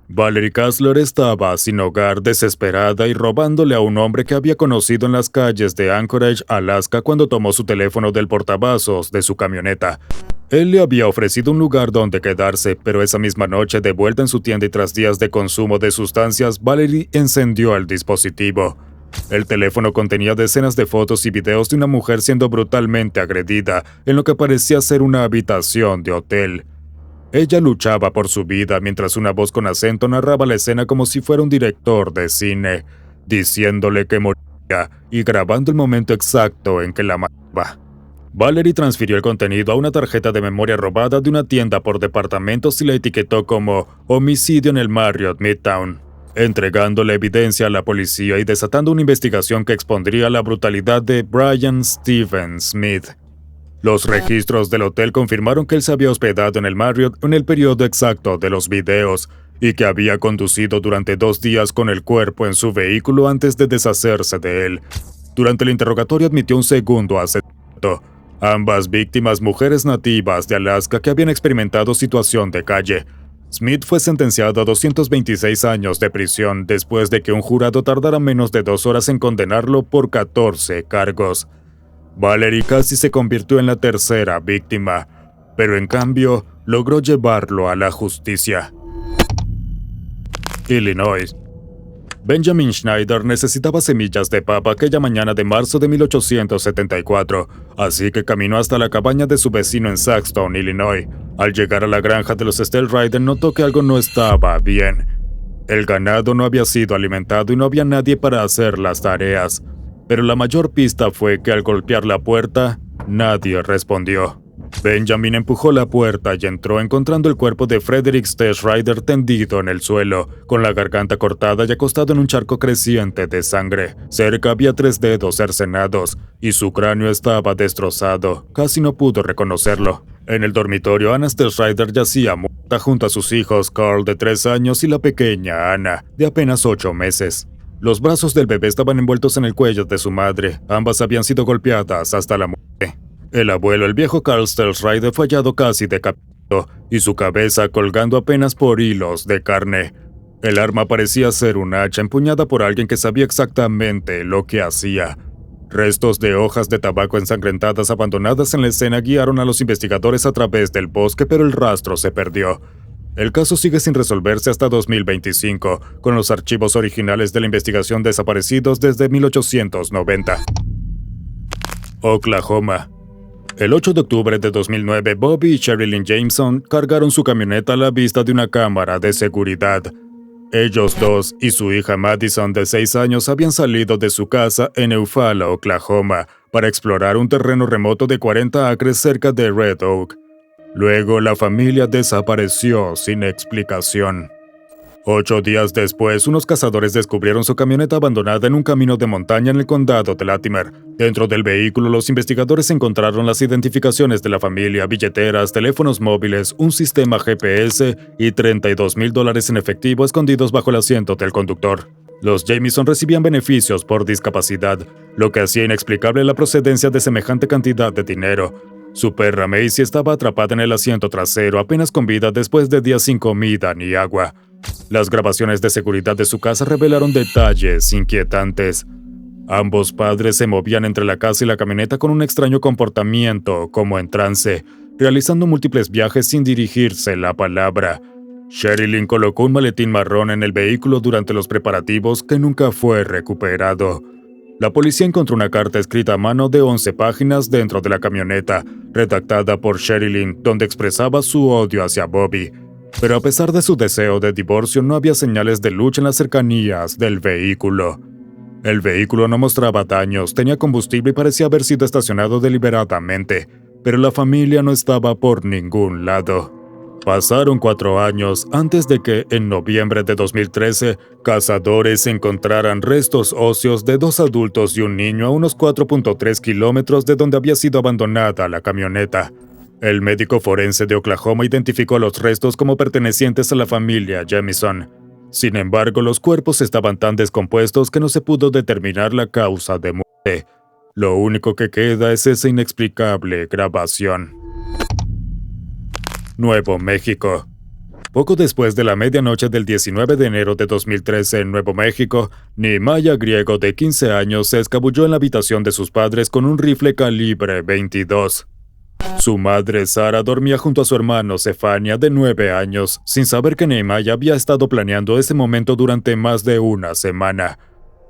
Valerie Kassler estaba sin hogar, desesperada y robándole a un hombre que había conocido en las calles de Anchorage, Alaska, cuando tomó su teléfono del portavasos de su camioneta. Él le había ofrecido un lugar donde quedarse, pero esa misma noche, de vuelta en su tienda y tras días de consumo de sustancias, Valerie encendió el dispositivo. El teléfono contenía decenas de fotos y videos de una mujer siendo brutalmente agredida en lo que parecía ser una habitación de hotel. Ella luchaba por su vida mientras una voz con acento narraba la escena como si fuera un director de cine, diciéndole que moría y grabando el momento exacto en que la mataba. Valerie transfirió el contenido a una tarjeta de memoria robada de una tienda por departamentos y la etiquetó como homicidio en el Marriott Midtown, entregando la evidencia a la policía y desatando una investigación que expondría la brutalidad de Brian Steven Smith. Los registros del hotel confirmaron que él se había hospedado en el Marriott en el periodo exacto de los videos y que había conducido durante 2 días con el cuerpo en su vehículo antes de deshacerse de él. Durante el interrogatorio admitió un segundo asesinato. Ambas víctimas, mujeres nativas de Alaska que habían experimentado situación de calle. Smith fue sentenciado a 226 años de prisión después de que un jurado tardara menos de 2 horas en condenarlo por 14 cargos. Valerie casi se convirtió en la tercera víctima, pero en cambio logró llevarlo a la justicia. Illinois. Benjamin Schneider necesitaba semillas de papa aquella mañana de marzo de 1874, así que caminó hasta la cabaña de su vecino en Saxton, Illinois. Al llegar a la granja de los Stellrider notó que algo no estaba bien. El ganado no había sido alimentado y no había nadie para hacer las tareas. Pero la mayor pista fue que al golpear la puerta, nadie respondió. Benjamin empujó la puerta y entró encontrando el cuerpo de Frederick Stellrider tendido en el suelo, con la garganta cortada y acostado en un charco creciente de sangre. Cerca había 3 dedos cercenados y su cráneo estaba destrozado. Casi no pudo reconocerlo. En el dormitorio, Anna Stellrider yacía muerta junto a sus hijos Carl de 3 años y la pequeña Anna, de apenas 8 meses. Los brazos del bebé estaban envueltos en el cuello de su madre. Ambas habían sido golpeadas hasta la muerte. El abuelo, el viejo Carl Stellrider, fue hallado casi decapitado y su cabeza colgando apenas por hilos de carne. El arma parecía ser un hacha empuñada por alguien que sabía exactamente lo que hacía. Restos de hojas de tabaco ensangrentadas abandonadas en la escena guiaron a los investigadores a través del bosque, pero el rastro se perdió. El caso sigue sin resolverse hasta 2025, con los archivos originales de la investigación desaparecidos desde 1890. Oklahoma. El 8 de octubre de 2009, Bobby y Sherilyn Jameson cargaron su camioneta a la vista de una cámara de seguridad. Ellos dos y su hija Madison, de 6 años, habían salido de su casa en Eufaula, Oklahoma, para explorar un terreno remoto de 40 acres cerca de Red Oak. Luego, la familia desapareció sin explicación. 8 días después, unos cazadores descubrieron su camioneta abandonada en un camino de montaña en el condado de Latimer. Dentro del vehículo, los investigadores encontraron las identificaciones de la familia, billeteras, teléfonos móviles, un sistema GPS y $32,000 en efectivo escondidos bajo el asiento del conductor. Los Jameson recibían beneficios por discapacidad, lo que hacía inexplicable la procedencia de semejante cantidad de dinero. Su perra Macy estaba atrapada en el asiento trasero, apenas con vida después de días sin comida ni agua. Las grabaciones de seguridad de su casa revelaron detalles inquietantes. Ambos padres se movían entre la casa y la camioneta con un extraño comportamiento, como en trance, realizando múltiples viajes sin dirigirse la palabra. Sherilyn colocó un maletín marrón en el vehículo durante los preparativos que nunca fue recuperado. La policía encontró una carta escrita a mano de 11 páginas dentro de la camioneta, redactada por Sherilyn, donde expresaba su odio hacia Bobby. Pero a pesar de su deseo de divorcio, no había señales de lucha en las cercanías del vehículo. El vehículo no mostraba daños, tenía combustible y parecía haber sido estacionado deliberadamente, pero la familia no estaba por ningún lado. Pasaron 4 años antes de que, en noviembre de 2013, cazadores encontraran restos óseos de 2 adultos y un niño a unos 4.3 kilómetros de donde había sido abandonada la camioneta. El médico forense de Oklahoma identificó los restos como pertenecientes a la familia Jamison. Sin embargo, los cuerpos estaban tan descompuestos que no se pudo determinar la causa de muerte. Lo único que queda es esa inexplicable grabación. Nuevo México. Poco después de la medianoche del 19 de enero de 2013 en Nuevo México, Nehemiah Griego, de 15 años, se escabulló en la habitación de sus padres con un rifle calibre 22. Su madre, Sara, dormía junto a su hermano, Sefania, de 9 años, sin saber que Nehemiah había estado planeando ese momento durante más de una semana.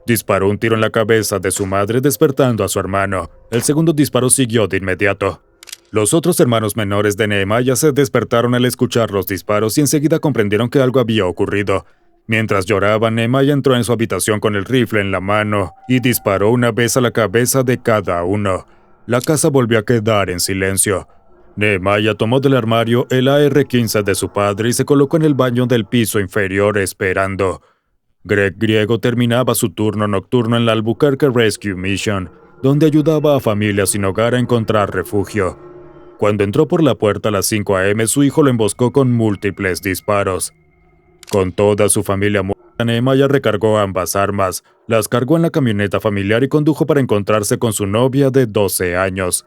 Disparó un tiro en la cabeza de su madre, despertando a su hermano. El segundo disparo siguió de inmediato. Los otros hermanos menores de Nehemiah se despertaron al escuchar los disparos y enseguida comprendieron que algo había ocurrido. Mientras lloraban, Nehemiah entró en su habitación con el rifle en la mano y disparó una vez a la cabeza de cada uno. La casa volvió a quedar en silencio. Nehemiah tomó del armario el AR-15 de su padre y se colocó en el baño del piso inferior esperando. Greg Griego terminaba su turno nocturno en la Albuquerque Rescue Mission, donde ayudaba a familias sin hogar a encontrar refugio. Cuando entró por la puerta a las 5 a.m., su hijo lo emboscó con múltiples disparos. Con toda su familia muerta, Nehemiah recargó ambas armas, las cargó en la camioneta familiar y condujo para encontrarse con su novia de 12 años.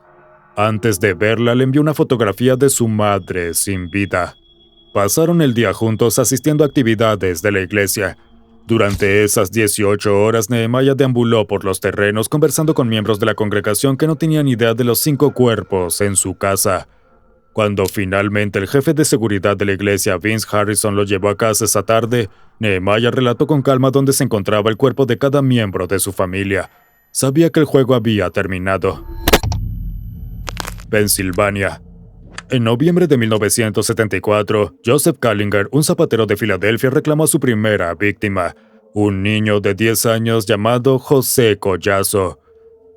Antes de verla, le envió una fotografía de su madre sin vida. Pasaron el día juntos asistiendo a actividades de la iglesia. Durante esas 18 horas, Nehemiah deambuló por los terrenos conversando con miembros de la congregación que no tenían idea de los 5 cuerpos en su casa. Cuando finalmente el jefe de seguridad de la iglesia, Vince Harrison, lo llevó a casa esa tarde, Nehemiah relató con calma dónde se encontraba el cuerpo de cada miembro de su familia. Sabía que el juego había terminado. Pensilvania. En noviembre de 1974, Joseph Kallinger, un zapatero de Filadelfia, reclamó a su primera víctima, un niño de 10 años llamado José Collazo.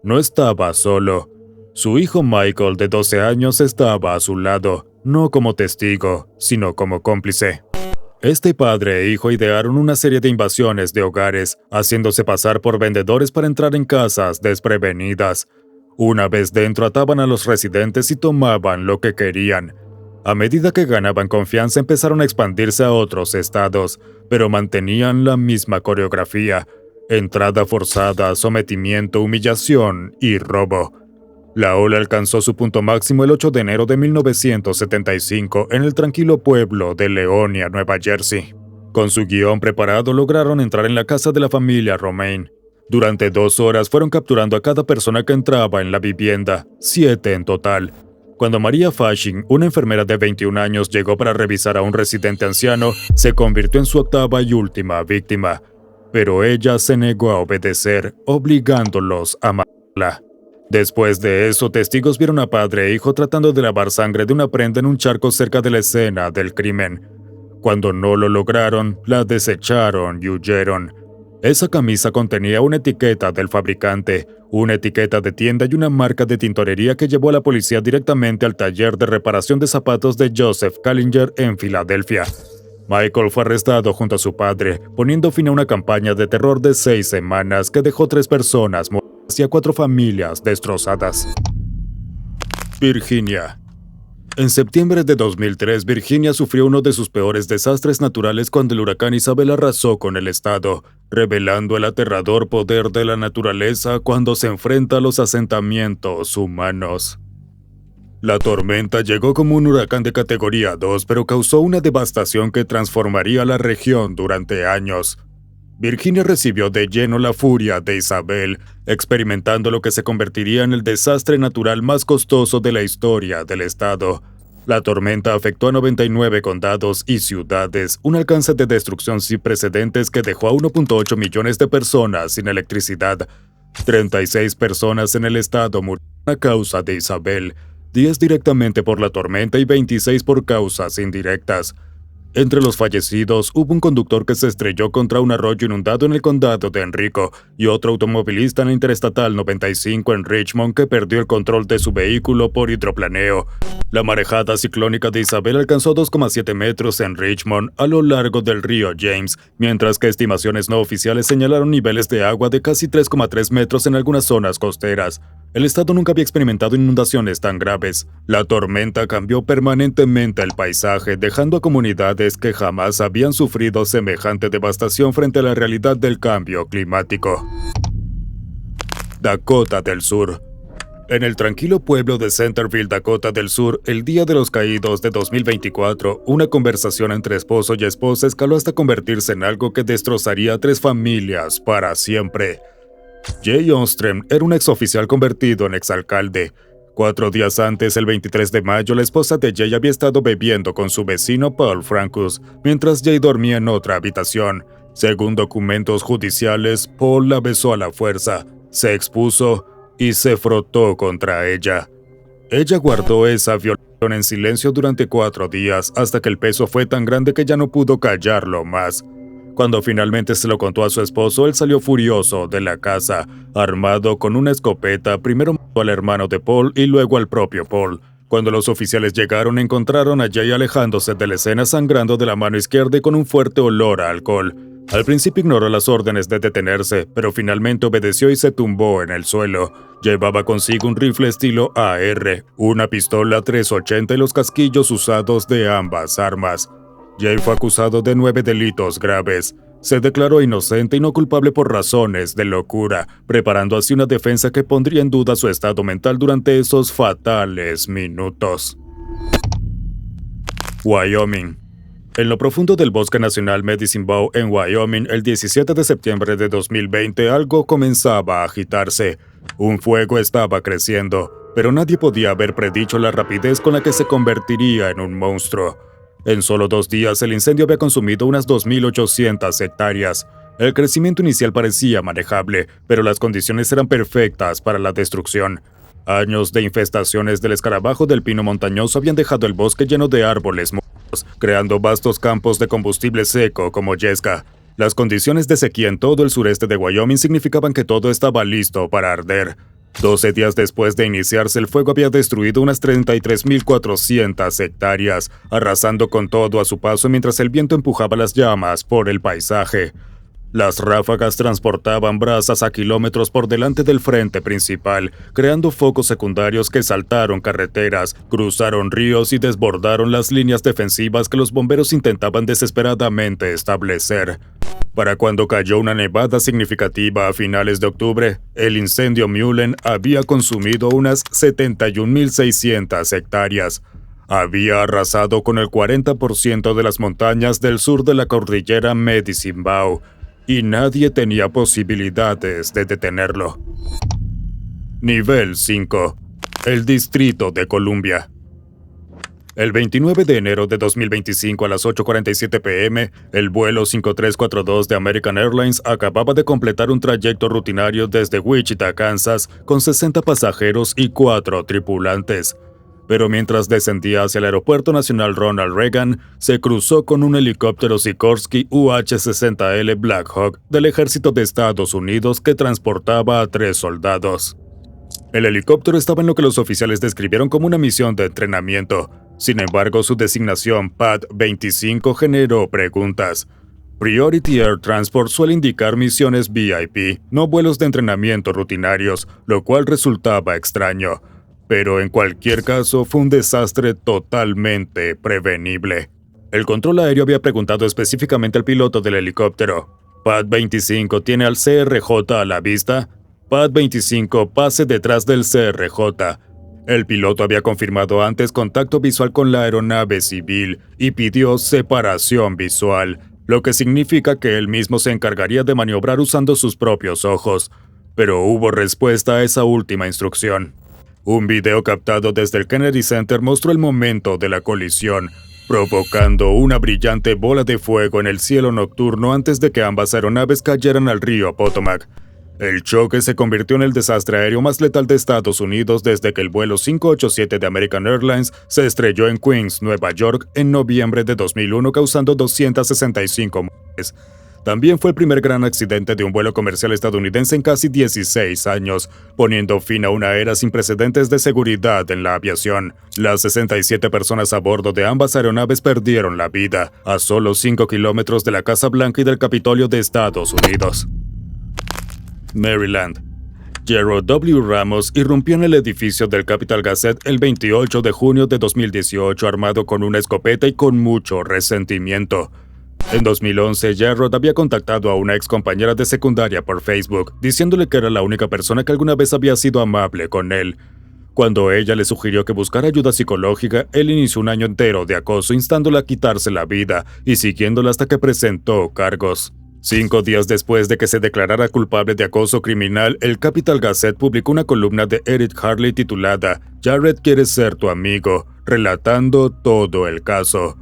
No estaba solo. Su hijo Michael, de 12 años, estaba a su lado, no como testigo, sino como cómplice. Este padre e hijo idearon una serie de invasiones de hogares, haciéndose pasar por vendedores para entrar en casas desprevenidas. Una vez dentro, ataban a los residentes y tomaban lo que querían. A medida que ganaban confianza, empezaron a expandirse a otros estados, pero mantenían la misma coreografía: entrada forzada, sometimiento, humillación y robo. La ola alcanzó su punto máximo el 8 de enero de 1975 en el tranquilo pueblo de Leonia, Nueva Jersey. Con su guión preparado, lograron entrar en la casa de la familia Romain. Durante 2 horas fueron capturando a cada persona que entraba en la vivienda, 7 en total. Cuando María Fasching, una enfermera de 21 años, llegó para revisar a un residente anciano, se convirtió en su 8ª y última víctima. Pero ella se negó a obedecer, obligándolos a matarla. Después de eso, testigos vieron a padre e hijo tratando de lavar sangre de una prenda en un charco cerca de la escena del crimen. Cuando no lo lograron, la desecharon y huyeron. Esa camisa contenía una etiqueta del fabricante, una etiqueta de tienda y una marca de tintorería que llevó a la policía directamente al taller de reparación de zapatos de Joseph Kallinger en Filadelfia. Michael fue arrestado junto a su padre, poniendo fin a una campaña de terror de 6 semanas que dejó 3 personas muertas y a 4 familias destrozadas. Virginia. En septiembre de 2003, Virginia sufrió uno de sus peores desastres naturales cuando el huracán Isabel arrasó con el estado, revelando el aterrador poder de la naturaleza cuando se enfrenta a los asentamientos humanos. La tormenta llegó como un huracán de categoría 2, pero causó una devastación que transformaría la región durante años. Virginia recibió de lleno la furia de Isabel, experimentando lo que se convertiría en el desastre natural más costoso de la historia del estado. La tormenta afectó a 99 condados y ciudades, un alcance de destrucción sin precedentes que dejó a 1.8 millones de personas sin electricidad. 36 personas en el estado murieron a causa de Isabel, 10 directamente por la tormenta y 26 por causas indirectas. Entre los fallecidos hubo un conductor que se estrelló contra un arroyo inundado en el condado de Henrico y otro automovilista en la Interestatal 95 en Richmond que perdió el control de su vehículo por hidroplaneo. La marejada ciclónica de Isabel alcanzó 2,7 metros en Richmond a lo largo del río James, mientras que estimaciones no oficiales señalaron niveles de agua de casi 3,3 metros en algunas zonas costeras. El estado nunca había experimentado inundaciones tan graves. La tormenta cambió permanentemente el paisaje, dejando a comunidades que jamás habían sufrido semejante devastación frente a la realidad del cambio climático. Dakota del Sur. En el tranquilo pueblo de Centerville, Dakota del Sur, el Día de los Caídos de 2024, una conversación entre esposo y esposa escaló hasta convertirse en algo que destrozaría a 3 familias para siempre. Jay Ostrom era un exoficial convertido en exalcalde. 4 días antes, el 23 de mayo, la esposa de Jay había estado bebiendo con su vecino Paul Francus, mientras Jay dormía en otra habitación. Según documentos judiciales, Paul la besó a la fuerza, se expuso y se frotó contra ella. Ella guardó esa violación en silencio durante 4 días, hasta que el peso fue tan grande que ya no pudo callarlo más. Cuando finalmente se lo contó a su esposo, él salió furioso de la casa, armado con una escopeta. Primero mató al hermano de Paul y luego al propio Paul. Cuando los oficiales llegaron, encontraron a Jay alejándose de la escena sangrando de la mano izquierda y con un fuerte olor a alcohol. Al principio ignoró las órdenes de detenerse, pero finalmente obedeció y se tumbó en el suelo. Llevaba consigo un rifle estilo AR, una pistola 380 y los casquillos usados de ambas armas. Jay fue acusado de 9 delitos graves. Se declaró inocente y no culpable por razones de locura, preparando así una defensa que pondría en duda su estado mental durante esos fatales minutos. Wyoming. En lo profundo del Bosque Nacional Medicine Bow en Wyoming, el 17 de septiembre de 2020, algo comenzaba a agitarse. Un fuego estaba creciendo, pero nadie podía haber predicho la rapidez con la que se convertiría en un monstruo. En solo 2 días, el incendio había consumido unas 2.800 hectáreas. El crecimiento inicial parecía manejable, pero las condiciones eran perfectas para la destrucción. Años de infestaciones del escarabajo del pino montañoso habían dejado el bosque lleno de árboles muertos, creando vastos campos de combustible seco como yesca. Las condiciones de sequía en todo el sureste de Wyoming significaban que todo estaba listo para arder. 12 días después de iniciarse, el fuego había destruido unas 33.400 hectáreas, arrasando con todo a su paso mientras el viento empujaba las llamas por el paisaje. Las ráfagas transportaban brasas a kilómetros por delante del frente principal, creando focos secundarios que saltaron carreteras, cruzaron ríos y desbordaron las líneas defensivas que los bomberos intentaban desesperadamente establecer. Para cuando cayó una nevada significativa a finales de octubre, el incendio Mullen había consumido unas 71.600 hectáreas. Había arrasado con el 40% de las montañas del sur de la cordillera Medicine Bow, y nadie tenía posibilidades de detenerlo. Nivel 5. El Distrito de Columbia. El 29 de enero de 2025 a las 8:47 p.m., el vuelo 5342 de American Airlines acababa de completar un trayecto rutinario desde Wichita, Kansas, con 60 pasajeros y 4 tripulantes. Pero mientras descendía hacia el Aeropuerto Nacional Ronald Reagan, se cruzó con un helicóptero Sikorsky UH-60L Black Hawk del Ejército de Estados Unidos que transportaba a 3 soldados. El helicóptero estaba en lo que los oficiales describieron como una misión de entrenamiento. Sin embargo, su designación PAD-25 generó preguntas. Priority Air Transport suele indicar misiones VIP, no vuelos de entrenamiento rutinarios, lo cual resultaba extraño. Pero en cualquier caso, fue un desastre totalmente prevenible. El control aéreo había preguntado específicamente al piloto del helicóptero: ¿PAD-25 tiene al CRJ a la vista? PAD-25 pase detrás del CRJ. El piloto había confirmado antes contacto visual con la aeronave civil y pidió separación visual, lo que significa que él mismo se encargaría de maniobrar usando sus propios ojos. Pero hubo respuesta a esa última instrucción. Un video captado desde el Kennedy Center mostró el momento de la colisión, provocando una brillante bola de fuego en el cielo nocturno antes de que ambas aeronaves cayeran al río Potomac. El choque se convirtió en el desastre aéreo más letal de Estados Unidos desde que el vuelo 587 de American Airlines se estrelló en Queens, Nueva York, en noviembre de 2001, causando 265 muertes. También fue el primer gran accidente de un vuelo comercial estadounidense en casi 16 años, poniendo fin a una era sin precedentes de seguridad en la aviación. Las 67 personas a bordo de ambas aeronaves perdieron la vida, a solo 5 kilómetros de la Casa Blanca y del Capitolio de Estados Unidos. Maryland. Gerald W. Ramos irrumpió en el edificio del Capital Gazette el 28 de junio de 2018 armado con una escopeta y con mucho resentimiento. En 2011, Gerald había contactado a una ex compañera de secundaria por Facebook, diciéndole que era la única persona que alguna vez había sido amable con él. Cuando ella le sugirió que buscara ayuda psicológica, él inició un año entero de acoso instándola a quitarse la vida y siguiéndola hasta que presentó cargos. 5 días después de que se declarara culpable de acoso criminal, el Capital Gazette publicó una columna de Eric Harley titulada «Jared quiere ser tu amigo», relatando todo el caso.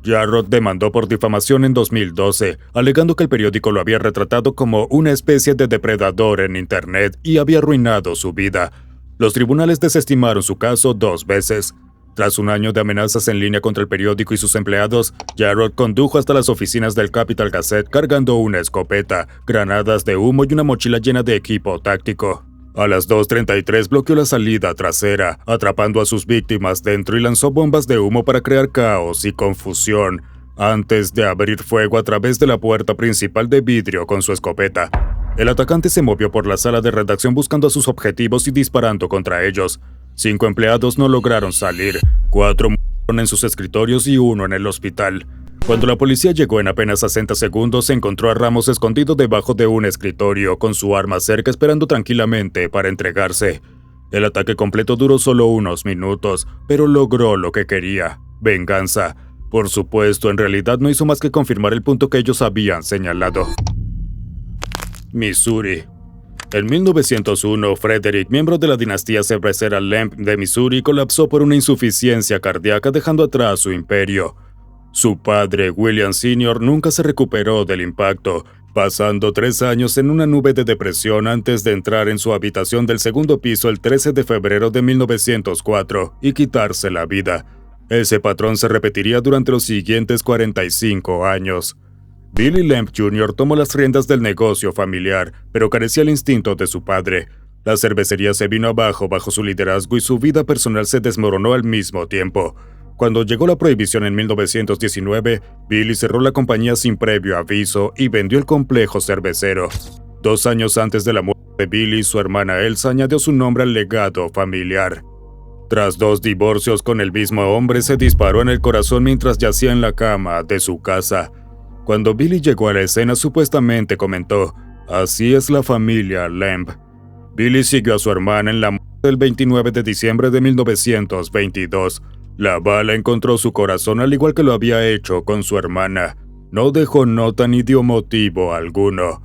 Jarrod demandó por difamación en 2012, alegando que el periódico lo había retratado como una especie de depredador en Internet y había arruinado su vida. Los tribunales desestimaron su caso 2 veces. Tras un año de amenazas en línea contra el periódico y sus empleados, Jarrod condujo hasta las oficinas del Capital Gazette cargando una escopeta, granadas de humo y una mochila llena de equipo táctico. A las 2:33 bloqueó la salida trasera, atrapando a sus víctimas dentro y lanzó bombas de humo para crear caos y confusión, antes de abrir fuego a través de la puerta principal de vidrio con su escopeta. El atacante se movió por la sala de redacción buscando a sus objetivos y disparando contra ellos. 5 empleados no lograron salir, 4 murieron en sus escritorios y 1 en el hospital. Cuando la policía llegó en apenas 60 segundos, se encontró a Ramos escondido debajo de un escritorio, con su arma cerca esperando tranquilamente para entregarse. El ataque completo duró solo unos minutos, pero logró lo que quería: venganza. Por supuesto, en realidad no hizo más que confirmar el punto que ellos habían señalado. Missouri. En 1901, Frederick, miembro de la dinastía cervecera Lemp de Missouri, colapsó por una insuficiencia cardíaca dejando atrás su imperio. Su padre, William Sr., nunca se recuperó del impacto, pasando 3 años en una nube de depresión antes de entrar en su habitación del segundo piso el 13 de febrero de 1904 y quitarse la vida. Ese patrón se repetiría durante los siguientes 45 años. Billy Lemp Jr. tomó las riendas del negocio familiar, pero carecía el instinto de su padre. La cervecería se vino abajo bajo su liderazgo y su vida personal se desmoronó al mismo tiempo. Cuando llegó la prohibición en 1919, Billy cerró la compañía sin previo aviso y vendió el complejo cervecero. 2 años antes de la muerte de Billy, su hermana Elsa añadió su nombre al legado familiar. Tras 2 divorcios con el mismo hombre, se disparó en el corazón mientras yacía en la cama de su casa. Cuando Billy llegó a la escena, supuestamente comentó: «Así es la familia Lemp». Billy siguió a su hermana en la muerte el 29 de diciembre de 1922. La bala encontró su corazón al igual que lo había hecho con su hermana. No dejó nota ni dio motivo alguno.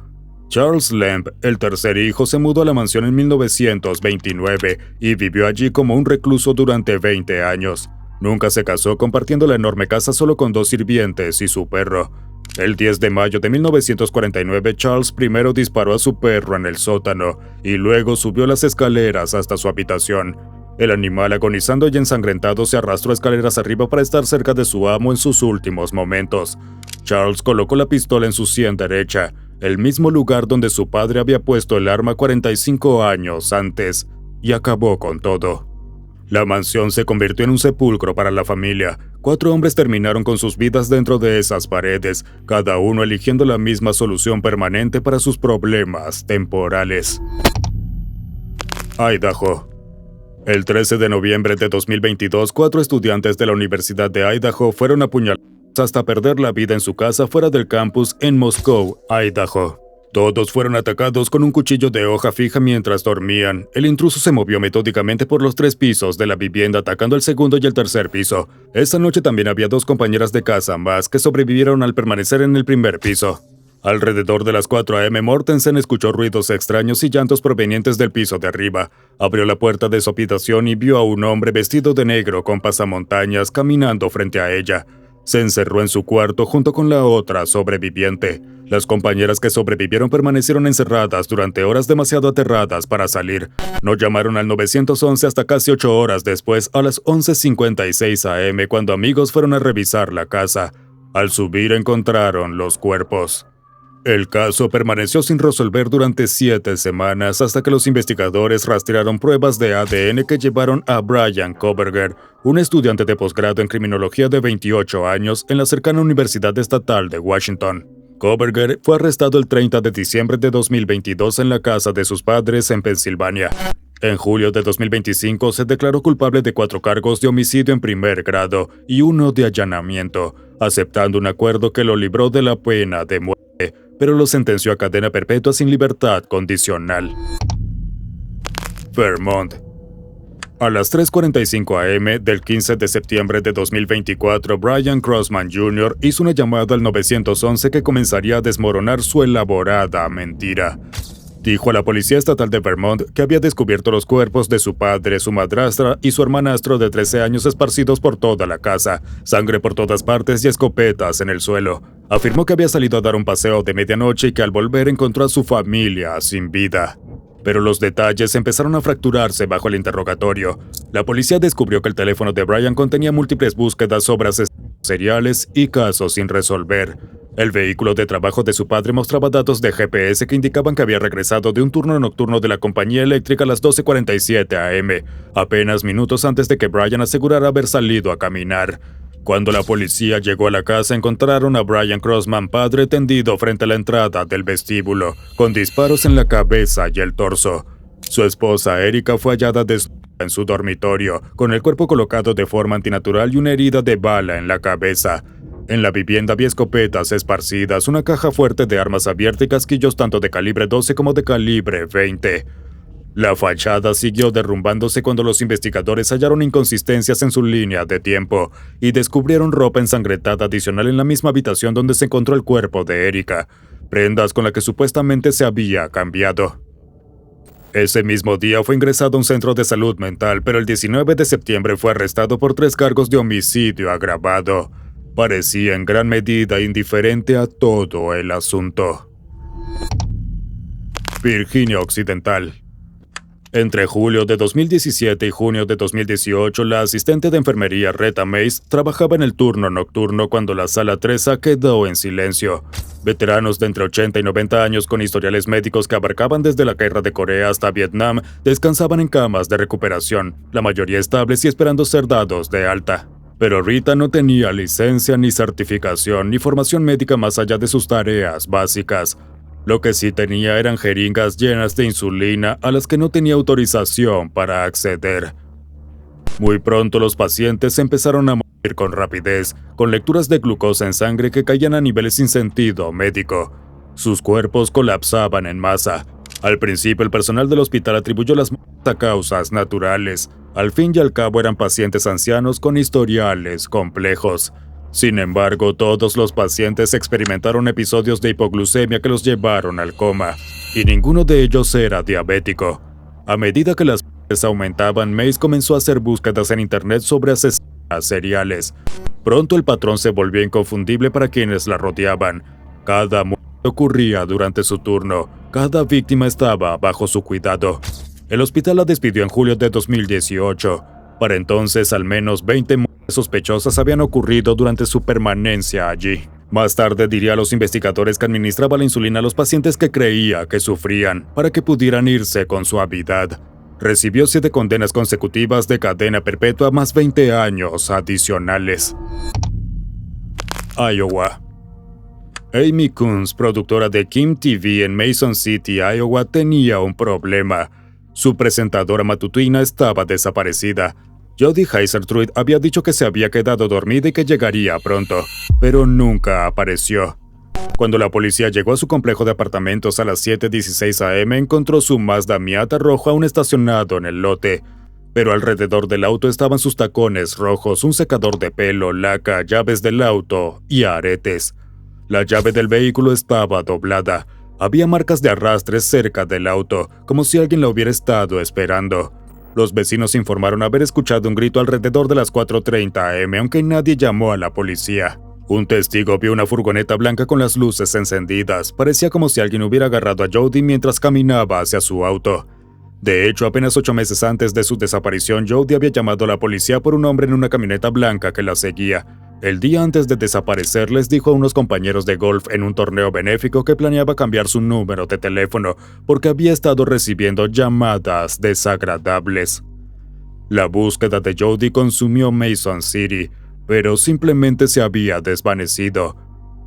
Charles Lemp, el tercer hijo, se mudó a la mansión en 1929 y vivió allí como un recluso durante 20 años. Nunca se casó, compartiendo la enorme casa solo con 2 sirvientes y su perro. El 10 de mayo de 1949, Charles primero disparó a su perro en el sótano y luego subió las escaleras hasta su habitación. El animal, agonizando y ensangrentado, se arrastró escaleras arriba para estar cerca de su amo en sus últimos momentos. Charles colocó la pistola en su sien derecha, el mismo lugar donde su padre había puesto el arma 45 años antes, y acabó con todo. La mansión se convirtió en un sepulcro para la familia. 4 hombres terminaron con sus vidas dentro de esas paredes, cada uno eligiendo la misma solución permanente para sus problemas temporales. Idaho. El 13 de noviembre de 2022, 4 estudiantes de la Universidad de Idaho fueron apuñalados hasta perder la vida en su casa fuera del campus en Moscow, Idaho. Todos fueron atacados con un cuchillo de hoja fija mientras dormían. El intruso se movió metódicamente por los 3 pisos de la vivienda, atacando el segundo y el tercer piso. Esa noche también había 2 compañeras de casa más que sobrevivieron al permanecer en el primer piso. Alrededor de las 4 a.m., Mortensen escuchó ruidos extraños y llantos provenientes del piso de arriba. Abrió la puerta de su habitación y vio a un hombre vestido de negro con pasamontañas caminando frente a ella. Se encerró en su cuarto junto con la otra sobreviviente. Las compañeras que sobrevivieron permanecieron encerradas durante horas demasiado aterradas para salir. No llamaron al 911 hasta casi 8 horas después, a las 11:56 a.m., cuando amigos fueron a revisar la casa. Al subir encontraron los cuerpos. El caso permaneció sin resolver durante 7 semanas hasta que los investigadores rastrearon pruebas de ADN que llevaron a Bryan Kohberger, un estudiante de posgrado en criminología de 28 años en la cercana Universidad Estatal de Washington. Kohberger fue arrestado el 30 de diciembre de 2022 en la casa de sus padres en Pensilvania. En julio de 2025 se declaró culpable de 4 cargos de homicidio en primer grado y 1 de allanamiento, aceptando un acuerdo que lo libró de la pena de muerte, pero lo sentenció a cadena perpetua sin libertad condicional. Vermont. A las 3:45 a.m. del 15 de septiembre de 2024, Brian Crossman Jr. hizo una llamada al 911 que comenzaría a desmoronar su elaborada mentira. Dijo a la Policía Estatal de Vermont que había descubierto los cuerpos de su padre, su madrastra y su hermanastro de 13 años esparcidos por toda la casa, sangre por todas partes y escopetas en el suelo. Afirmó que había salido a dar un paseo de medianoche y que al volver encontró a su familia sin vida. Pero los detalles empezaron a fracturarse bajo el interrogatorio. La policía descubrió que el teléfono de Brian contenía múltiples búsquedas sobre asesinos seriales y casos sin resolver. El vehículo de trabajo de su padre mostraba datos de GPS que indicaban que había regresado de un turno nocturno de la compañía eléctrica a las 12:47 a.m., apenas minutos antes de que Brian asegurara haber salido a caminar. Cuando la policía llegó a la casa, encontraron a Brian Crossman padre tendido frente a la entrada del vestíbulo, con disparos en la cabeza y el torso. Su esposa Erika fue hallada desnuda en su dormitorio, con el cuerpo colocado de forma antinatural y una herida de bala en la cabeza. En la vivienda había escopetas esparcidas, una caja fuerte de armas abiertas y casquillos tanto de calibre 12 como de calibre 20. La fachada siguió derrumbándose cuando los investigadores hallaron inconsistencias en su línea de tiempo y descubrieron ropa ensangrentada adicional en la misma habitación donde se encontró el cuerpo de Erika, prendas con las que supuestamente se había cambiado. Ese mismo día fue ingresado a un centro de salud mental, pero el 19 de septiembre fue arrestado por 3 cargos de homicidio agravado. Parecía en gran medida indiferente a todo el asunto. Virginia Occidental. Entre julio de 2017 y junio de 2018, la asistente de enfermería Retta Mays trabajaba en el turno nocturno cuando la sala 3 quedó en silencio. Veteranos de entre 80 y 90 años con historiales médicos que abarcaban desde la guerra de Corea hasta Vietnam descansaban en camas de recuperación, la mayoría estables y esperando ser dados de alta. Pero Rita no tenía licencia ni certificación ni formación médica más allá de sus tareas básicas. Lo que sí tenía eran jeringas llenas de insulina a las que no tenía autorización para acceder. Muy pronto los pacientes empezaron a morir con rapidez, con lecturas de glucosa en sangre que caían a niveles sin sentido médico. Sus cuerpos colapsaban en masa. Al principio el personal del hospital atribuyó las muertes a causas naturales. Al fin y al cabo eran pacientes ancianos con historiales complejos. Sin embargo, todos los pacientes experimentaron episodios de hipoglucemia que los llevaron al coma, y ninguno de ellos era diabético. A medida que las muertes aumentaban, Mays comenzó a hacer búsquedas en internet sobre asesinos seriales. Pronto el patrón se volvió inconfundible para quienes la rodeaban. Cada muerte ocurría durante su turno, cada víctima estaba bajo su cuidado. El hospital la despidió en julio de 2018. Para entonces, al menos 20 muertes sospechosas habían ocurrido durante su permanencia allí. Más tarde diría a los investigadores que administraba la insulina a los pacientes que creía que sufrían, para que pudieran irse con suavidad. Recibió 7 condenas consecutivas de cadena perpetua más 20 años adicionales. Iowa. Amy Coons, productora de Kim TV en Mason City, Iowa, tenía un problema. Su presentadora matutina estaba desaparecida. Jody Heisertruid había dicho que se había quedado dormida y que llegaría pronto, pero nunca apareció. Cuando la policía llegó a su complejo de apartamentos a las 7:16 a.m., encontró su Mazda Miata rojo aún estacionado en el lote. Pero alrededor del auto estaban sus tacones rojos, un secador de pelo, laca, llaves del auto y aretes. La llave del vehículo estaba doblada. Había marcas de arrastre cerca del auto, como si alguien la hubiera estado esperando. Los vecinos informaron haber escuchado un grito alrededor de las 4:30 am, aunque nadie llamó a la policía. Un testigo vio una furgoneta blanca con las luces encendidas. Parecía como si alguien hubiera agarrado a Jody mientras caminaba hacia su auto. De hecho, apenas 8 meses antes de su desaparición, Jody había llamado a la policía por un hombre en una camioneta blanca que la seguía. El día antes de desaparecer, les dijo a unos compañeros de golf en un torneo benéfico que planeaba cambiar su número de teléfono porque había estado recibiendo llamadas desagradables. La búsqueda de Jody consumió Mason City, pero simplemente se había desvanecido.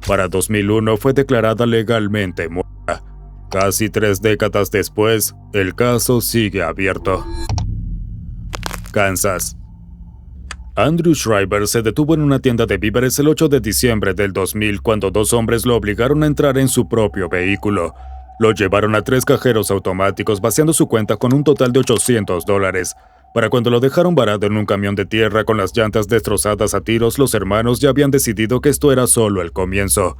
Para 2001 fue declarada legalmente muerta. Casi 3 décadas después, el caso sigue abierto. Kansas. Andrew Schreiber se detuvo en una tienda de víveres el 8 de diciembre del 2000 cuando 2 hombres lo obligaron a entrar en su propio vehículo. Lo llevaron a 3 cajeros automáticos vaciando su cuenta con un total de $800. Para cuando lo dejaron varado en un camión de tierra con las llantas destrozadas a tiros, los hermanos ya habían decidido que esto era solo el comienzo.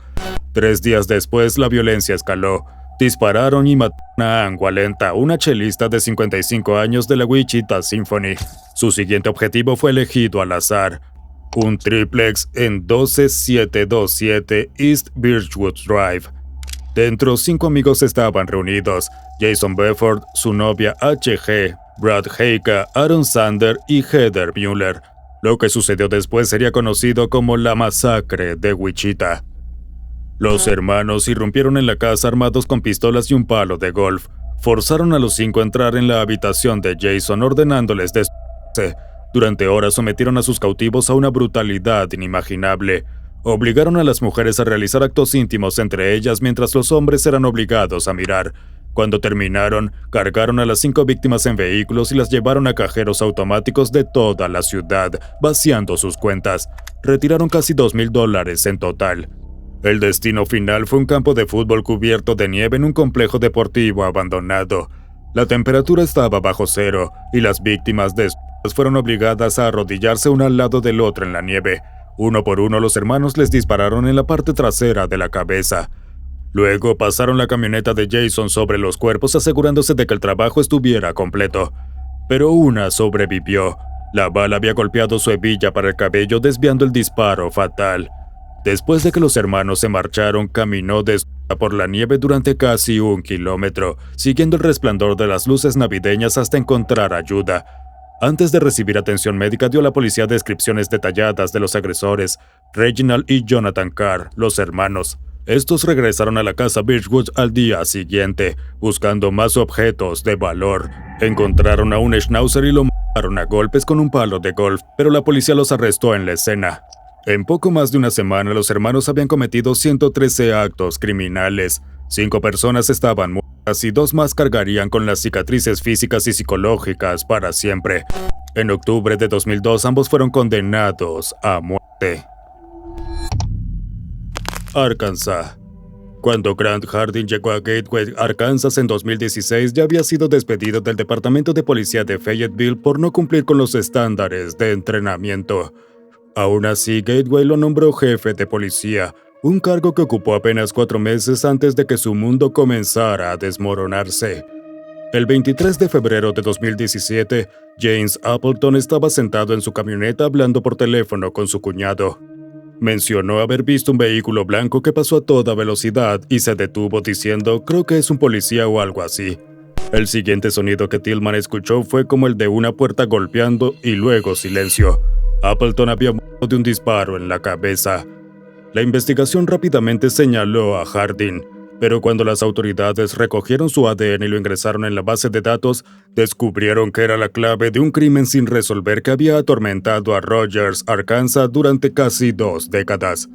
3 días después, la violencia escaló. Dispararon y mataron a Ann Walenta, una chelista de 55 años de la Wichita Symphony. Su siguiente objetivo fue elegido al azar: un triplex en 12727 East Birchwood Drive. Dentro, 5 amigos estaban reunidos: Jason Befford, su novia H.G., Brad Heika, Aaron Sander y Heather Mueller. Lo que sucedió después sería conocido como la masacre de Wichita. Los hermanos irrumpieron en la casa armados con pistolas y un palo de golf. Forzaron a los 5 a entrar en la habitación de Jason, ordenándoles destruirse. Durante horas sometieron a sus cautivos a una brutalidad inimaginable. Obligaron a las mujeres a realizar actos íntimos entre ellas mientras los hombres eran obligados a mirar. Cuando terminaron, cargaron a las 5 víctimas en vehículos y las llevaron a cajeros automáticos de toda la ciudad, vaciando sus cuentas. Retiraron casi $2,000 en total. El destino final fue un campo de fútbol cubierto de nieve en un complejo deportivo abandonado. La temperatura estaba bajo cero y las víctimas fueron obligadas a arrodillarse uno al lado del otro en la nieve. Uno por uno, los hermanos les dispararon en la parte trasera de la cabeza. Luego pasaron la camioneta de Jason sobre los cuerpos, asegurándose de que el trabajo estuviera completo. Pero una sobrevivió. La bala había golpeado su hebilla para el cabello, desviando el disparo fatal. Después de que los hermanos se marcharon, caminó desnuda por la nieve durante casi 1 kilómetro, siguiendo el resplandor de las luces navideñas hasta encontrar ayuda. Antes de recibir atención médica, dio a la policía descripciones detalladas de los agresores, Reginald y Jonathan Carr, los hermanos. Estos regresaron a la casa Birchwood al día siguiente, buscando más objetos de valor. Encontraron a un schnauzer y lo mataron a golpes con un palo de golf, pero la policía los arrestó en la escena. En poco más de una semana, los hermanos habían cometido 113 actos criminales. 5 personas estaban muertas y 2 más cargarían con las cicatrices físicas y psicológicas para siempre. En octubre de 2002, ambos fueron condenados a muerte. Arkansas. Cuando Grant Hardin llegó a Gateway, Arkansas en 2016, ya había sido despedido del Departamento de Policía de Fayetteville por no cumplir con los estándares de entrenamiento. Aún así, Gateway lo nombró jefe de policía, un cargo que ocupó apenas 4 meses antes de que su mundo comenzara a desmoronarse. El 23 de febrero de 2017, James Appleton estaba sentado en su camioneta hablando por teléfono con su cuñado. Mencionó haber visto un vehículo blanco que pasó a toda velocidad y se detuvo diciendo: "Creo que es un policía o algo así". El siguiente sonido que Tillman escuchó fue como el de una puerta golpeando y luego silencio. Appleton había muerto de un disparo en la cabeza. La investigación rápidamente señaló a Hardin, pero cuando las autoridades recogieron su ADN y lo ingresaron en la base de datos, descubrieron que era la clave de un crimen sin resolver que había atormentado a Rogers, Arkansas durante casi 2 décadas.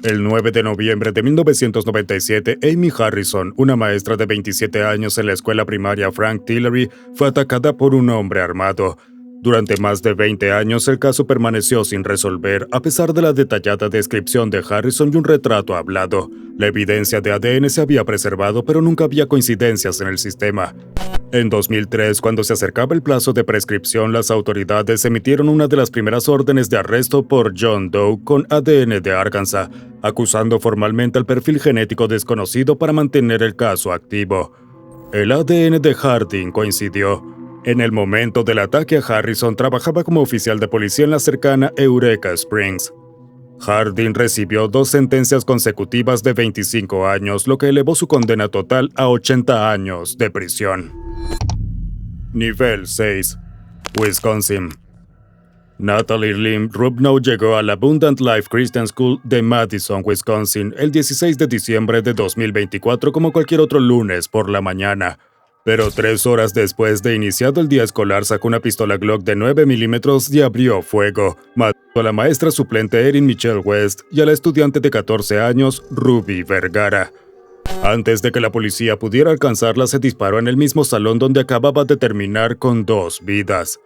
El 9 de noviembre de 1997, Amy Harrison, una maestra de 27 años en la escuela primaria Frank Tillery, fue atacada por un hombre armado. Durante más de 20 años, el caso permaneció sin resolver, a pesar de la detallada descripción de Harrison y un retrato hablado. La evidencia de ADN se había preservado, pero nunca había coincidencias en el sistema. En 2003, cuando se acercaba el plazo de prescripción, las autoridades emitieron una de las primeras órdenes de arresto por John Doe con ADN de Arkansas, acusando formalmente al perfil genético desconocido para mantener el caso activo. El ADN de Harding coincidió. En el momento del ataque a Harrison trabajaba como oficial de policía en la cercana Eureka Springs. Harding recibió 2 sentencias consecutivas de 25 años, lo que elevó su condena total a 80 años de prisión. Nivel 6. Wisconsin. Natalie Lim Rubnow llegó a la Abundant Life Christian School de Madison, Wisconsin, el 16 de diciembre de 2024 como cualquier otro lunes por la mañana. Pero 3 horas después de iniciado el día escolar sacó una pistola Glock de 9 milímetros y abrió fuego, matando a la maestra suplente Erin Michelle West y a la estudiante de 14 años, Ruby Vergara. Antes de que la policía pudiera alcanzarla, se disparó en el mismo salón donde acababa de terminar con 2 vidas.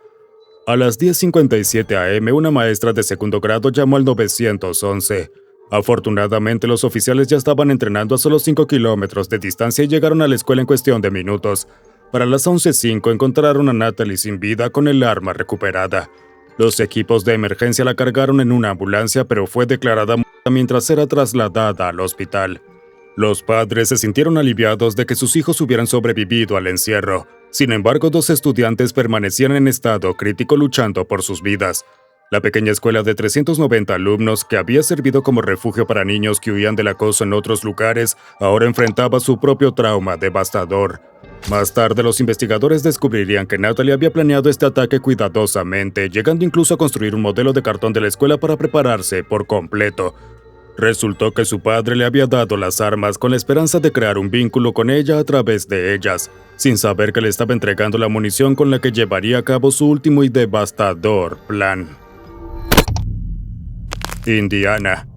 A las 10:57 am, una maestra de segundo grado llamó al 911. Afortunadamente, los oficiales ya estaban entrenando a solo 5 kilómetros de distancia y llegaron a la escuela en cuestión de minutos. Para las 11:05 encontraron a Natalie sin vida con el arma recuperada. Los equipos de emergencia la cargaron en una ambulancia, pero fue declarada muerta mientras era trasladada al hospital. Los padres se sintieron aliviados de que sus hijos hubieran sobrevivido al encierro. Sin embargo, 2 estudiantes permanecían en estado crítico luchando por sus vidas. La pequeña escuela de 390 alumnos, que había servido como refugio para niños que huían del acoso en otros lugares, ahora enfrentaba su propio trauma devastador. Más tarde, los investigadores descubrirían que Natalie había planeado este ataque cuidadosamente, llegando incluso a construir un modelo de cartón de la escuela para prepararse por completo. Resultó que su padre le había dado las armas con la esperanza de crear un vínculo con ella a través de ellas, sin saber que le estaba entregando la munición con la que llevaría a cabo su último y devastador plan. Indiana.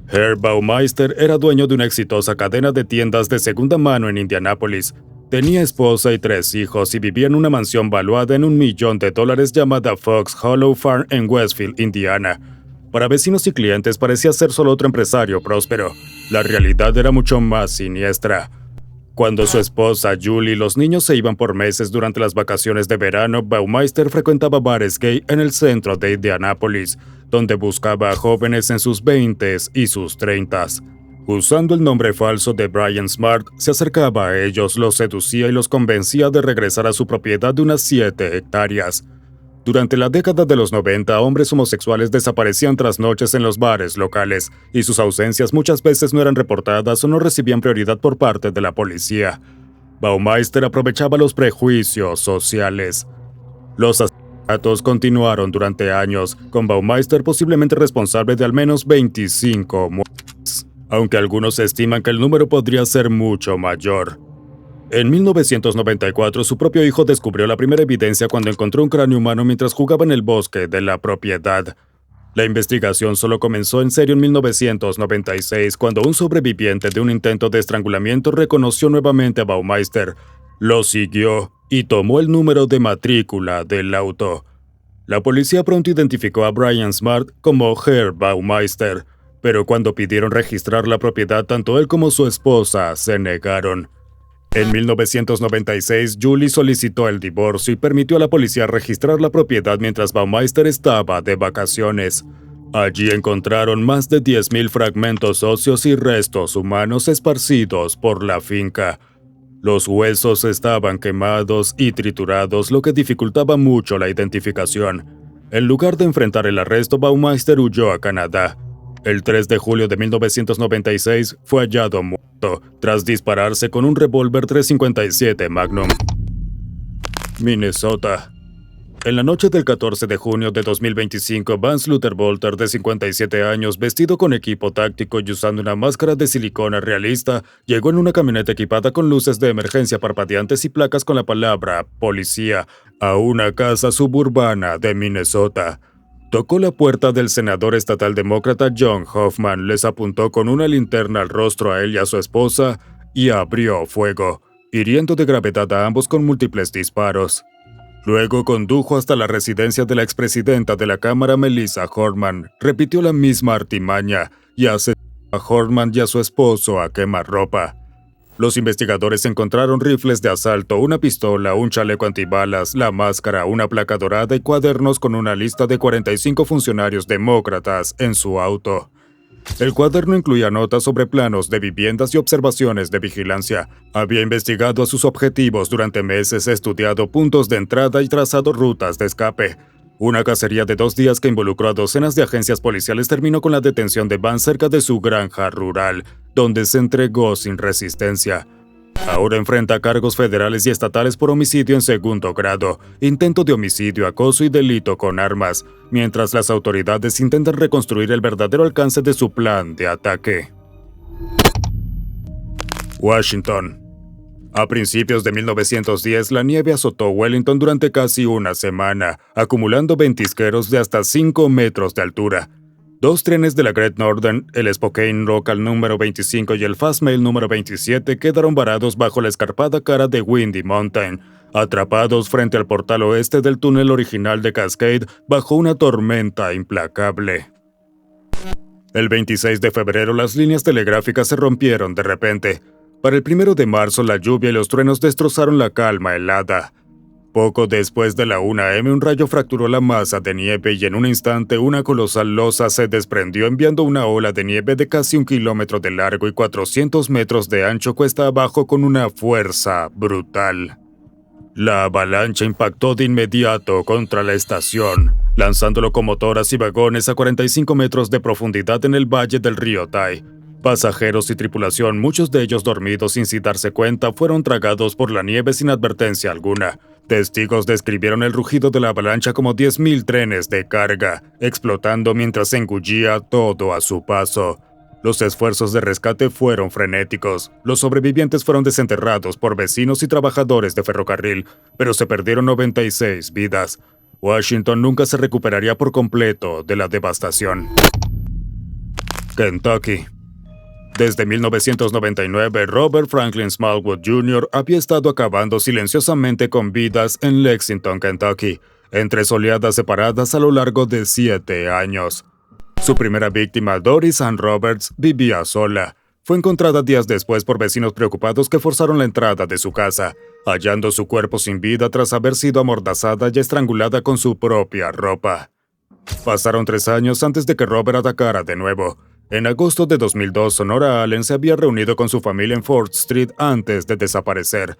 Herb Baumeister era dueño de una exitosa cadena de tiendas de segunda mano en Indianápolis. Tenía esposa y 3 hijos y vivía en una mansión valuada en $1 millón llamada Fox Hollow Farm en Westfield, Indiana. Para vecinos y clientes parecía ser solo otro empresario próspero. La realidad era mucho más siniestra. Cuando su esposa Julie y los niños se iban por meses durante las vacaciones de verano, Baumeister frecuentaba bares gay en el centro de Indianápolis, donde buscaba a jóvenes en sus 20s y sus 30s. Usando el nombre falso de Brian Smart, se acercaba a ellos, los seducía y los convencía de regresar a su propiedad de unas 7 hectáreas. Durante la década de los 90, hombres homosexuales desaparecían tras noches en los bares locales, y sus ausencias muchas veces no eran reportadas o no recibían prioridad por parte de la policía. Baumeister aprovechaba los prejuicios sociales. Los asesinatos continuaron durante años, con Baumeister posiblemente responsable de al menos 25 muertes, aunque algunos estiman que el número podría ser mucho mayor. En 1994, su propio hijo descubrió la primera evidencia cuando encontró un cráneo humano mientras jugaba en el bosque de la propiedad. La investigación solo comenzó en serio en 1996, cuando un sobreviviente de un intento de estrangulamiento reconoció nuevamente a Baumeister, lo siguió y tomó el número de matrícula del auto. La policía pronto identificó a Brian Smart como Herb Baumeister, pero cuando pidieron registrar la propiedad, tanto él como su esposa se negaron. En 1996, Julie solicitó el divorcio y permitió a la policía registrar la propiedad mientras Baumeister estaba de vacaciones. Allí encontraron más de 10,000 fragmentos óseos y restos humanos esparcidos por la finca. Los huesos estaban quemados y triturados, lo que dificultaba mucho la identificación. En lugar de enfrentar el arresto, Baumeister huyó a Canadá. El 3 de julio de 1996 fue hallado muerto, tras dispararse con un revólver .357 Magnum. Minnesota. En la noche del 14 de junio de 2025, Vance Luther Bolter, de 57 años, vestido con equipo táctico y usando una máscara de silicona realista, llegó en una camioneta equipada con luces de emergencia parpadeantes y placas con la palabra «Policía» a una casa suburbana de Minnesota. Tocó la puerta del senador estatal demócrata John Hoffman, les apuntó con una linterna al rostro a él y a su esposa y abrió fuego, hiriendo de gravedad a ambos con múltiples disparos. Luego condujo hasta la residencia de la expresidenta de la Cámara, Melissa Hortman, repitió la misma artimaña y asesinó a Hortman y a su esposo a quemarropa. Los investigadores encontraron rifles de asalto, una pistola, un chaleco antibalas, la máscara, una placa dorada y cuadernos con una lista de 45 funcionarios demócratas en su auto. El cuaderno incluía notas sobre planos de viviendas y observaciones de vigilancia. Había investigado a sus objetivos durante meses, estudiado puntos de entrada y trazado rutas de escape. Una cacería de 2 días que involucró a docenas de agencias policiales terminó con la detención de Van cerca de su granja rural, donde se entregó sin resistencia. Ahora enfrenta cargos federales y estatales por homicidio en segundo grado, intento de homicidio, acoso y delito con armas, mientras las autoridades intentan reconstruir el verdadero alcance de su plan de ataque. Washington. A principios de 1910, la nieve azotó Wellington durante casi una semana, acumulando ventisqueros de hasta 5 metros de altura. 2 trenes de la Great Northern, el Spokane Local número 25 y el Fast Mail número 27, quedaron varados bajo la escarpada cara de Windy Mountain, atrapados frente al portal oeste del túnel original de Cascade bajo una tormenta implacable. El 26 de febrero, las líneas telegráficas se rompieron de repente. Para el 1 de marzo, la lluvia y los truenos destrozaron la calma helada. Poco después de la 1 a.m., un rayo fracturó la masa de nieve y en un instante una colosal losa se desprendió enviando una ola de nieve de casi 1 kilómetro de largo y 400 metros de ancho cuesta abajo con una fuerza brutal. La avalancha impactó de inmediato contra la estación, lanzando locomotoras y vagones a 45 metros de profundidad en el valle del río Tai. Pasajeros y tripulación, muchos de ellos dormidos sin darse cuenta, fueron tragados por la nieve sin advertencia alguna. Testigos describieron el rugido de la avalancha como 10.000 trenes de carga, explotando mientras engullía todo a su paso. Los esfuerzos de rescate fueron frenéticos. Los sobrevivientes fueron desenterrados por vecinos y trabajadores de ferrocarril, pero se perdieron 96 vidas. Washington nunca se recuperaría por completo de la devastación. Kentucky. Desde 1999, Robert Franklin Smallwood Jr. había estado acabando silenciosamente con vidas en Lexington, Kentucky, en 3 oleadas separadas a lo largo de 7 años. Su primera víctima, Doris Ann Roberts, vivía sola. Fue encontrada días después por vecinos preocupados que forzaron la entrada de su casa, hallando su cuerpo sin vida tras haber sido amordazada y estrangulada con su propia ropa. Pasaron 3 años antes de que Robert atacara de nuevo. En agosto de 2002, Sonora Allen se había reunido con su familia en Fort Street antes de desaparecer.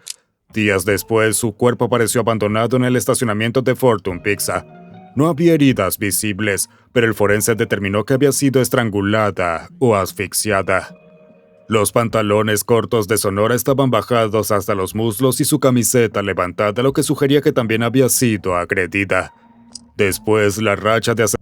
Días después, su cuerpo apareció abandonado en el estacionamiento de Fortune Pizza. No había heridas visibles, pero el forense determinó que había sido estrangulada o asfixiada. Los pantalones cortos de Sonora estaban bajados hasta los muslos y su camiseta levantada, lo que sugería que también había sido agredida. Después, la racha de asesinatos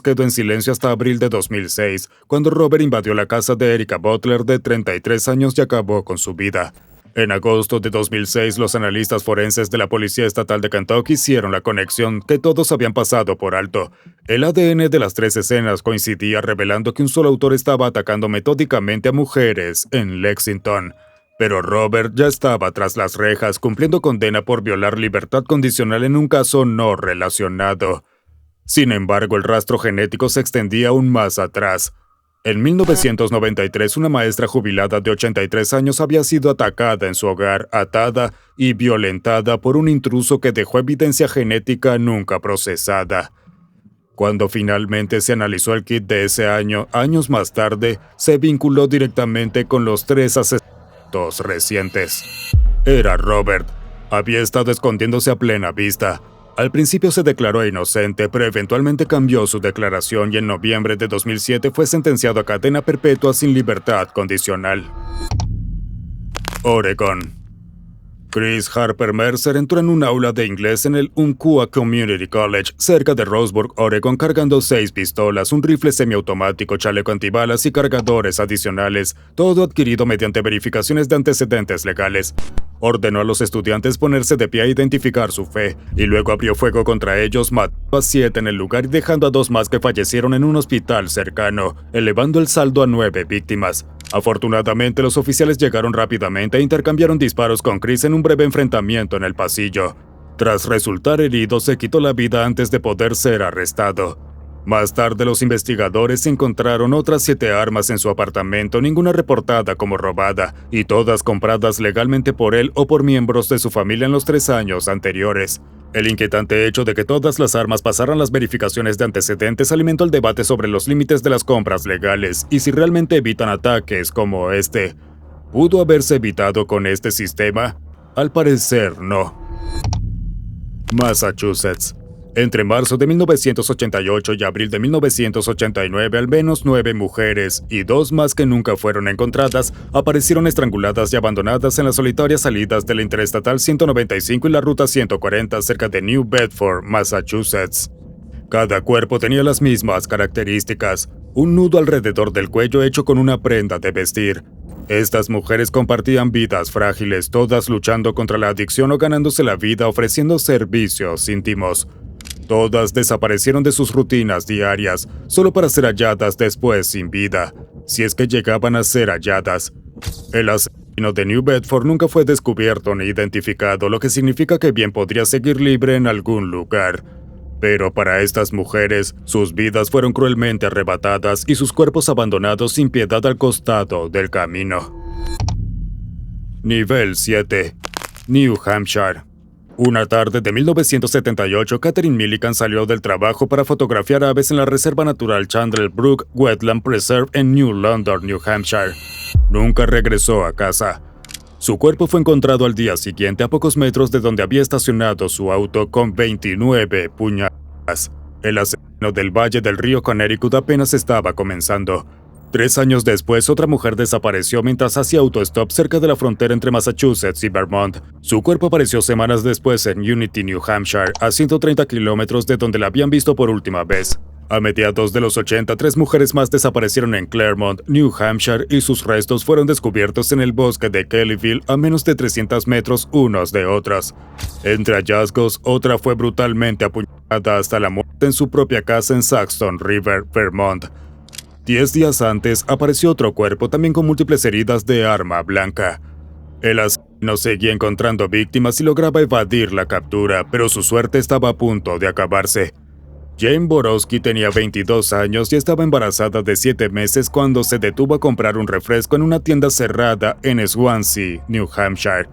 quedó en silencio hasta abril de 2006, cuando Robert invadió la casa de Erica Butler, de 33 años, y acabó con su vida. En agosto de 2006, los analistas forenses de la Policía Estatal de Kentucky hicieron la conexión que todos habían pasado por alto. El ADN de las 3 escenas coincidía, revelando que un solo autor estaba atacando metódicamente a mujeres en Lexington. Pero Robert ya estaba tras las rejas, cumpliendo condena por violar libertad condicional en un caso no relacionado. Sin embargo, el rastro genético se extendía aún más atrás. En 1993, una maestra jubilada de 83 años había sido atacada en su hogar, atada y violentada por un intruso que dejó evidencia genética nunca procesada. Cuando finalmente se analizó el kit de ese año, años más tarde, se vinculó directamente con los 3 asesinatos recientes. Era Robert. Había estado escondiéndose a plena vista. Al principio se declaró inocente, pero eventualmente cambió su declaración y en noviembre de 2007 fue sentenciado a cadena perpetua sin libertad condicional. Oregon. Chris Harper Mercer entró en un aula de inglés en el Umpqua Community College, cerca de Roseburg, Oregon, cargando 6 pistolas, un rifle semiautomático, chaleco antibalas y cargadores adicionales, todo adquirido mediante verificaciones de antecedentes legales. Ordenó a los estudiantes ponerse de pie a identificar su fe, y luego abrió fuego contra ellos, matando a 7 en el lugar y dejando a 2 más que fallecieron en un hospital cercano, elevando el saldo a 9 víctimas. Afortunadamente, los oficiales llegaron rápidamente e intercambiaron disparos con Chris en un breve enfrentamiento en el pasillo. Tras resultar herido, se quitó la vida antes de poder ser arrestado. Más tarde, los investigadores encontraron otras 7 armas en su apartamento, ninguna reportada como robada, y todas compradas legalmente por él o por miembros de su familia en los 3 años anteriores. El inquietante hecho de que todas las armas pasaran las verificaciones de antecedentes alimentó el debate sobre los límites de las compras legales y si realmente evitan ataques como este. ¿Pudo haberse evitado con este sistema? Al parecer, no. Massachusetts. Entre marzo de 1988 y abril de 1989, al menos 9 mujeres y 2 más que nunca fueron encontradas aparecieron estranguladas y abandonadas en las solitarias salidas de la Interestatal 195 y la Ruta 140 cerca de New Bedford, Massachusetts. Cada cuerpo tenía las mismas características: un nudo alrededor del cuello hecho con una prenda de vestir. Estas mujeres compartían vidas frágiles, todas luchando contra la adicción o ganándose la vida ofreciendo servicios íntimos. Todas desaparecieron de sus rutinas diarias, solo para ser halladas después sin vida, si es que llegaban a ser halladas. El asesino de New Bedford nunca fue descubierto ni identificado, lo que significa que bien podría seguir libre en algún lugar. Pero para estas mujeres, sus vidas fueron cruelmente arrebatadas y sus cuerpos abandonados sin piedad al costado del camino. Nivel 7. New Hampshire. Una tarde de 1978, Catherine Millican salió del trabajo para fotografiar aves en la Reserva Natural Chandler Brook Wetland Preserve en New London, New Hampshire. Nunca regresó a casa. Su cuerpo fue encontrado al día siguiente a pocos metros de donde había estacionado su auto con 29 puñaladas. El asesino del Valle del Río Connecticut apenas estaba comenzando. 3 años después, otra mujer desapareció mientras hacía autostop cerca de la frontera entre Massachusetts y Vermont. Su cuerpo apareció semanas después en Unity, New Hampshire, a 130 kilómetros de donde la habían visto por última vez. A mediados de los 80, 3 mujeres más desaparecieron en Claremont, New Hampshire, y sus restos fueron descubiertos en el bosque de Kellyville a menos de 300 metros unos de otras. Entre hallazgos, otra fue brutalmente apuñalada hasta la muerte en su propia casa en Saxon River, Vermont. 10 días antes, apareció otro cuerpo también con múltiples heridas de arma blanca. El asesino seguía encontrando víctimas y lograba evadir la captura, pero su suerte estaba a punto de acabarse. Jane Borowski tenía 22 años y estaba embarazada de 7 meses cuando se detuvo a comprar un refresco en una tienda cerrada en Swansea, New Hampshire.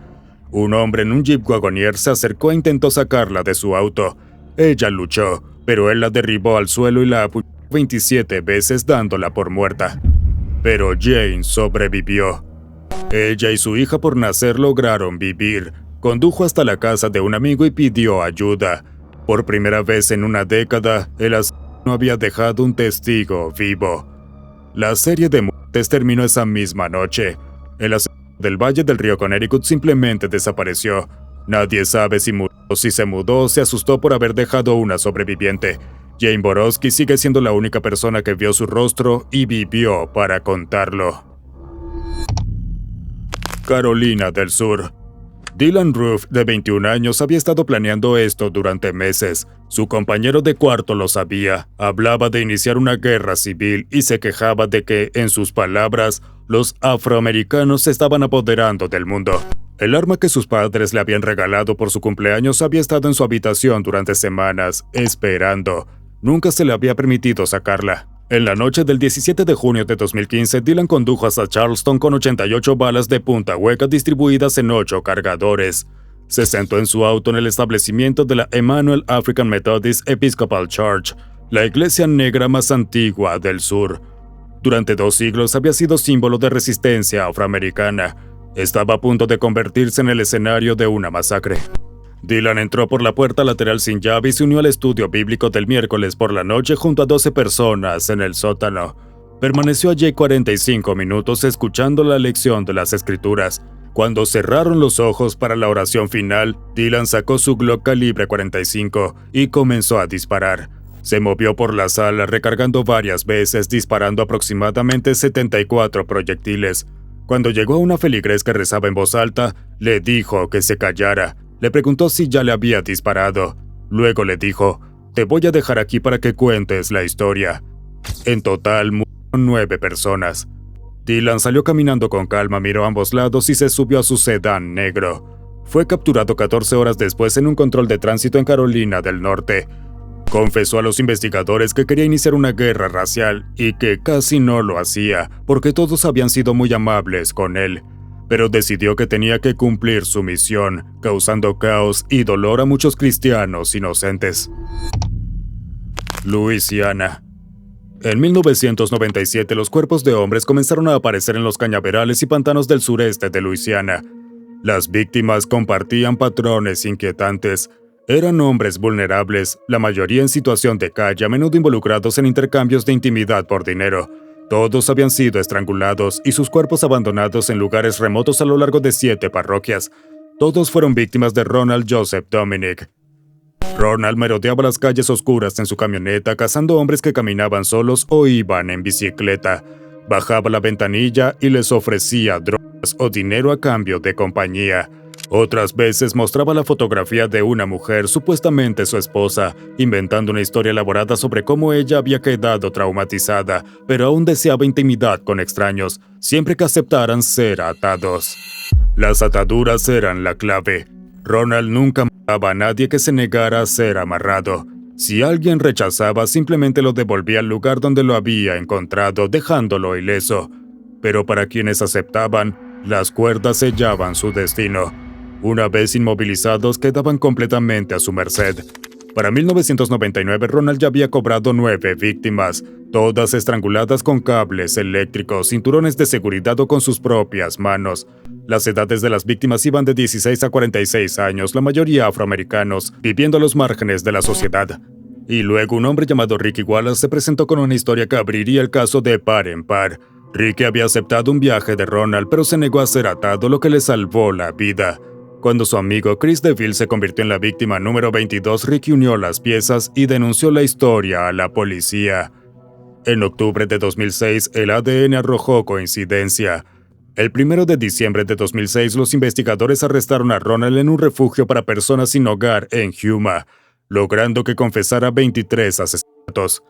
Un hombre en un Jeep Wagoneer se acercó e intentó sacarla de su auto. Ella luchó, pero él la derribó al suelo y la apuñaló 27 veces dándola por muerta. Pero Jane sobrevivió. Ella y su hija por nacer lograron vivir. Condujo hasta la casa de un amigo y pidió ayuda. Por primera vez en una década, el asesino había dejado un testigo vivo. La serie de muertes terminó esa misma noche. El asesino del Valle del Río Connecticut simplemente desapareció. Nadie sabe si murió, si se mudó o se asustó por haber dejado una sobreviviente. Jane Borowski sigue siendo la única persona que vio su rostro y vivió para contarlo. Carolina del Sur. Dylan Roof, de 21 años, había estado planeando esto durante meses. Su compañero de cuarto lo sabía, hablaba de iniciar una guerra civil y se quejaba de que, en sus palabras, los afroamericanos se estaban apoderando del mundo. El arma que sus padres le habían regalado por su cumpleaños había estado en su habitación durante semanas, esperando. Nunca se le había permitido sacarla. En la noche del 17 de junio de 2015, Dylan condujo hasta Charleston con 88 balas de punta hueca distribuidas en 8 cargadores. Se sentó en su auto en el establecimiento de la Emmanuel African Methodist Episcopal Church, la iglesia negra más antigua del sur. Durante 2 siglos había sido símbolo de resistencia afroamericana. Estaba a punto de convertirse en el escenario de una masacre. Dylan entró por la puerta lateral sin llave y se unió al estudio bíblico del miércoles por la noche junto a 12 personas en el sótano. Permaneció allí 45 minutos escuchando la lección de las escrituras. Cuando cerraron los ojos para la oración final, Dylan sacó su Glock calibre 45 y comenzó a disparar. Se movió por la sala recargando varias veces, disparando aproximadamente 74 proyectiles. Cuando llegó a una feligres que rezaba en voz alta, le dijo que se callara. Le preguntó si ya le había disparado. Luego le dijo, «Te voy a dejar aquí para que cuentes la historia». En total, murieron 9 personas. Dylan salió caminando con calma, miró a ambos lados y se subió a su sedán negro. Fue capturado 14 horas después en un control de tránsito en Carolina del Norte. Confesó a los investigadores que quería iniciar una guerra racial y que casi no lo hacía porque todos habían sido muy amables con él, pero decidió que tenía que cumplir su misión, causando caos y dolor a muchos cristianos inocentes. Luisiana. En 1997 los cuerpos de hombres comenzaron a aparecer en los cañaverales y pantanos del sureste de Luisiana. Las víctimas compartían patrones inquietantes. Eran hombres vulnerables, la mayoría en situación de calle, a menudo involucrados en intercambios de intimidad por dinero. Todos habían sido estrangulados y sus cuerpos abandonados en lugares remotos a lo largo de 7 parroquias. Todos fueron víctimas de Ronald Joseph Dominic. Ronald merodeaba las calles oscuras en su camioneta, cazando hombres que caminaban solos o iban en bicicleta. Bajaba la ventanilla y les ofrecía drogas o dinero a cambio de compañía. Otras veces mostraba la fotografía de una mujer, supuestamente su esposa, inventando una historia elaborada sobre cómo ella había quedado traumatizada, pero aún deseaba intimidad con extraños, siempre que aceptaran ser atados. Las ataduras eran la clave. Ronald nunca mataba a nadie que se negara a ser amarrado. Si alguien rechazaba, simplemente lo devolvía al lugar donde lo había encontrado, dejándolo ileso. Pero para quienes aceptaban, las cuerdas sellaban su destino. Una vez inmovilizados, quedaban completamente a su merced. Para 1999, Ronald ya había cobrado 9 víctimas, todas estranguladas con cables eléctricos, cinturones de seguridad o con sus propias manos. Las edades de las víctimas iban de 16 a 46 años, la mayoría afroamericanos, viviendo a los márgenes de la sociedad. Y luego un hombre llamado Ricky Wallace se presentó con una historia que abriría el caso de par en par. Ricky había aceptado un viaje de Ronald, pero se negó a ser atado, lo que le salvó la vida. Cuando su amigo Chris DeVille se convirtió en la víctima número 22, Ricky unió las piezas y denunció la historia a la policía. En octubre de 2006, el ADN arrojó coincidencia. El 1 de diciembre de 2006, los investigadores arrestaron a Ronald en un refugio para personas sin hogar en Yuma, logrando que confesara 23 asesinatos.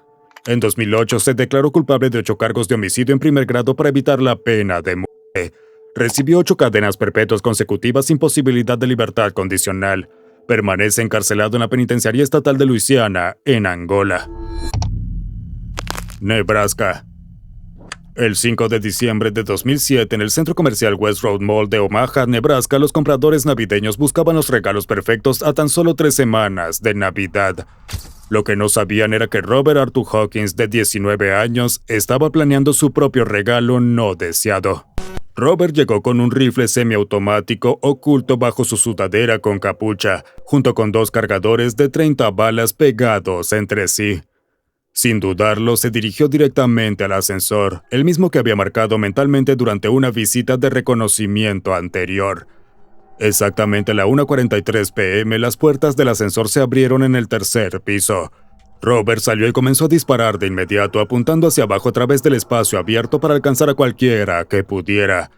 En 2008, se declaró culpable de 8 cargos de homicidio en primer grado para evitar la pena de muerte. Recibió 8 cadenas perpetuas consecutivas sin posibilidad de libertad condicional. Permanece encarcelado en la penitenciaría estatal de Luisiana, en Angola. Nebraska. El 5 de diciembre de 2007, en el centro comercial West Road Mall de Omaha, Nebraska, los compradores navideños buscaban los regalos perfectos a tan solo 3 semanas de Navidad. Lo que no sabían era que Robert Arthur Hawkins, de 19 años, estaba planeando su propio regalo no deseado. Robert llegó con un rifle semiautomático oculto bajo su sudadera con capucha, junto con 2 cargadores de 30 balas pegados entre sí. Sin dudarlo, se dirigió directamente al ascensor, el mismo que había marcado mentalmente durante una visita de reconocimiento anterior. Exactamente a la 1:43 p.m., las puertas del ascensor se abrieron en el 3er piso. Robert salió y comenzó a disparar de inmediato, apuntando hacia abajo a través del espacio abierto para alcanzar a cualquiera que pudiera.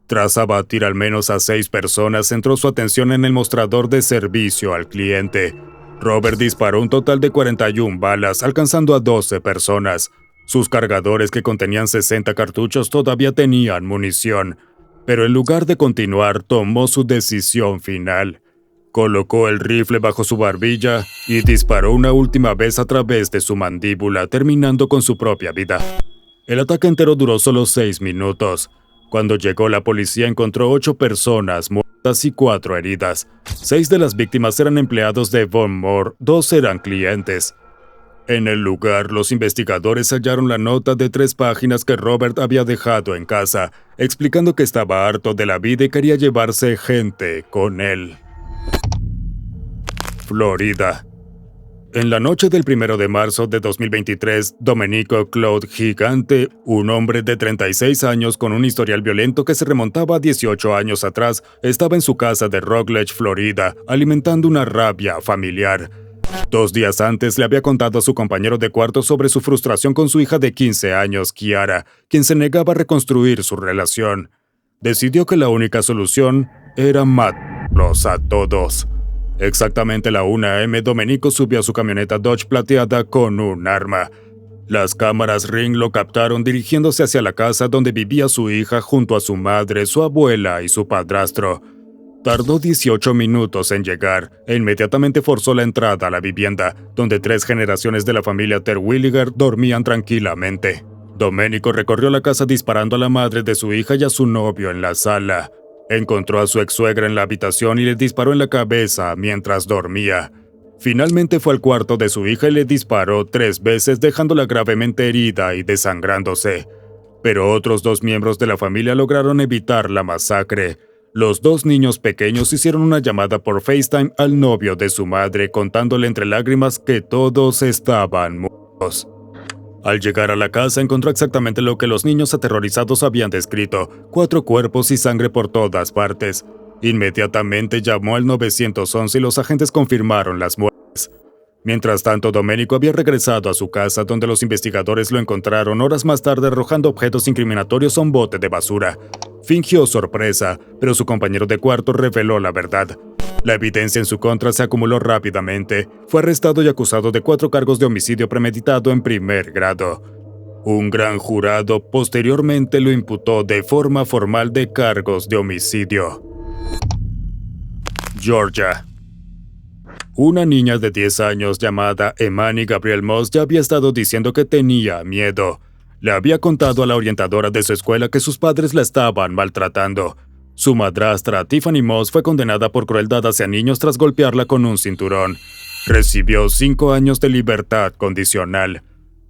Tras abatir al menos a 6 personas, centró su atención en el mostrador de servicio al cliente. Robert disparó un total de 41 balas, alcanzando a 12 personas. Sus cargadores, que contenían 60 cartuchos, todavía tenían munición. Pero en lugar de continuar, tomó su decisión final. Colocó el rifle bajo su barbilla y disparó una última vez a través de su mandíbula, terminando con su propia vida. El ataque entero duró solo 6 minutos. Cuando llegó la policía, encontró 8 personas muertas y 4 heridas. 6 de las víctimas eran empleados de Von Moore, 2 eran clientes. En el lugar, los investigadores hallaron la nota de 3 páginas que Robert había dejado en casa, explicando que estaba harto de la vida y quería llevarse gente con él. Florida. En la noche del 1 de marzo de 2023, Domenico Claude Gigante, un hombre de 36 años con un historial violento que se remontaba a 18 años atrás, estaba en su casa de Rockledge, Florida, alimentando una rabia familiar. 2 días antes le había contado a su compañero de cuarto sobre su frustración con su hija de 15 años, Kiara, quien se negaba a reconstruir su relación. Decidió que la única solución era matarlos a todos. Exactamente a la 1 a.m., Domenico subió a su camioneta Dodge plateada con un arma. Las cámaras Ring lo captaron dirigiéndose hacia la casa donde vivía su hija junto a su madre, su abuela y su padrastro. Tardó 18 minutos en llegar e inmediatamente forzó la entrada a la vivienda, donde 3 generaciones de la familia Terwilliger dormían tranquilamente. Domenico recorrió la casa disparando a la madre de su hija y a su novio en la sala. Encontró a su ex-suegra en la habitación y le disparó en la cabeza mientras dormía. Finalmente fue al cuarto de su hija y le disparó 3 veces, dejándola gravemente herida y desangrándose. Pero otros 2 miembros de la familia lograron evitar la masacre. Los 2 niños pequeños hicieron una llamada por FaceTime al novio de su madre, contándole entre lágrimas que todos estaban muertos. Al llegar a la casa encontró exactamente lo que los niños aterrorizados habían descrito: 4 cuerpos y sangre por todas partes. Inmediatamente llamó al 911 y los agentes confirmaron las muertes. Mientras tanto, Domenico había regresado a su casa, donde los investigadores lo encontraron horas más tarde arrojando objetos incriminatorios a un bote de basura. Fingió sorpresa, pero su compañero de cuarto reveló la verdad. La evidencia en su contra se acumuló rápidamente. Fue arrestado y acusado de 4 cargos de homicidio premeditado en primer grado. Un gran jurado posteriormente lo imputó de forma formal de cargos de homicidio. Georgia. Una niña de 10 años llamada Emani Gabrielle Moss ya había estado diciendo que tenía miedo. Le había contado a la orientadora de su escuela que sus padres la estaban maltratando. Su madrastra, Tiffany Moss, fue condenada por crueldad hacia niños tras golpearla con un cinturón. Recibió 5 años de libertad condicional.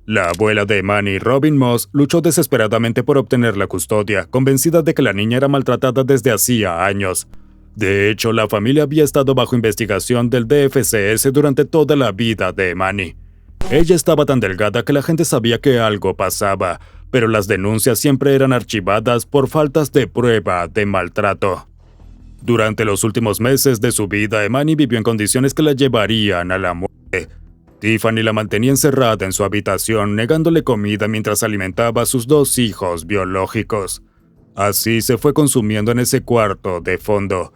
La abuela de Emani, Robin Moss, luchó desesperadamente por obtener la custodia, convencida de que la niña era maltratada desde hacía años. De hecho, la familia había estado bajo investigación del DFCS durante toda la vida de Emani. Ella estaba tan delgada que la gente sabía que algo pasaba, pero las denuncias siempre eran archivadas por faltas de prueba de maltrato. Durante los últimos meses de su vida, Emani vivió en condiciones que la llevarían a la muerte. Tiffany la mantenía encerrada en su habitación, negándole comida mientras alimentaba a sus 2 hijos biológicos. Así se fue consumiendo en ese cuarto de fondo.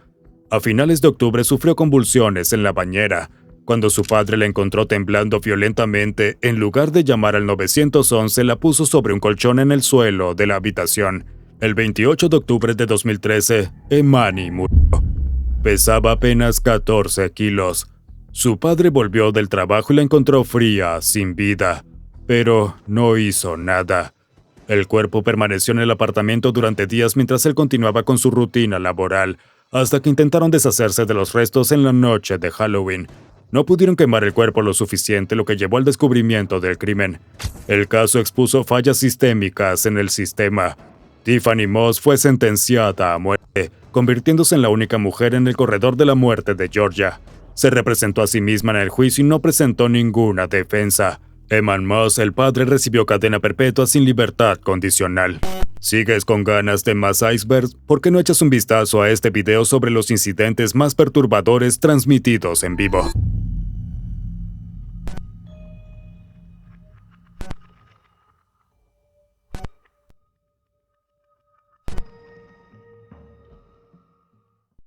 A finales de octubre sufrió convulsiones en la bañera. Cuando su padre la encontró temblando violentamente, en lugar de llamar al 911, la puso sobre un colchón en el suelo de la habitación. El 28 de octubre de 2013, Emani murió. Pesaba apenas 14 kilos. Su padre volvió del trabajo y la encontró fría, sin vida, pero no hizo nada. El cuerpo permaneció en el apartamento durante días mientras él continuaba con su rutina laboral, hasta que intentaron deshacerse de los restos en la noche de Halloween. No pudieron quemar el cuerpo lo suficiente, lo que llevó al descubrimiento del crimen. El caso expuso fallas sistémicas en el sistema. Tiffany Moss fue sentenciada a muerte, convirtiéndose en la única mujer en el corredor de la muerte de Georgia. Se representó a sí misma en el juicio y no presentó ninguna defensa. Eman Moss, el padre, recibió cadena perpetua sin libertad condicional. ¿Sigues con ganas de más icebergs? ¿Por qué no echas un vistazo a este video sobre los incidentes más perturbadores transmitidos en vivo?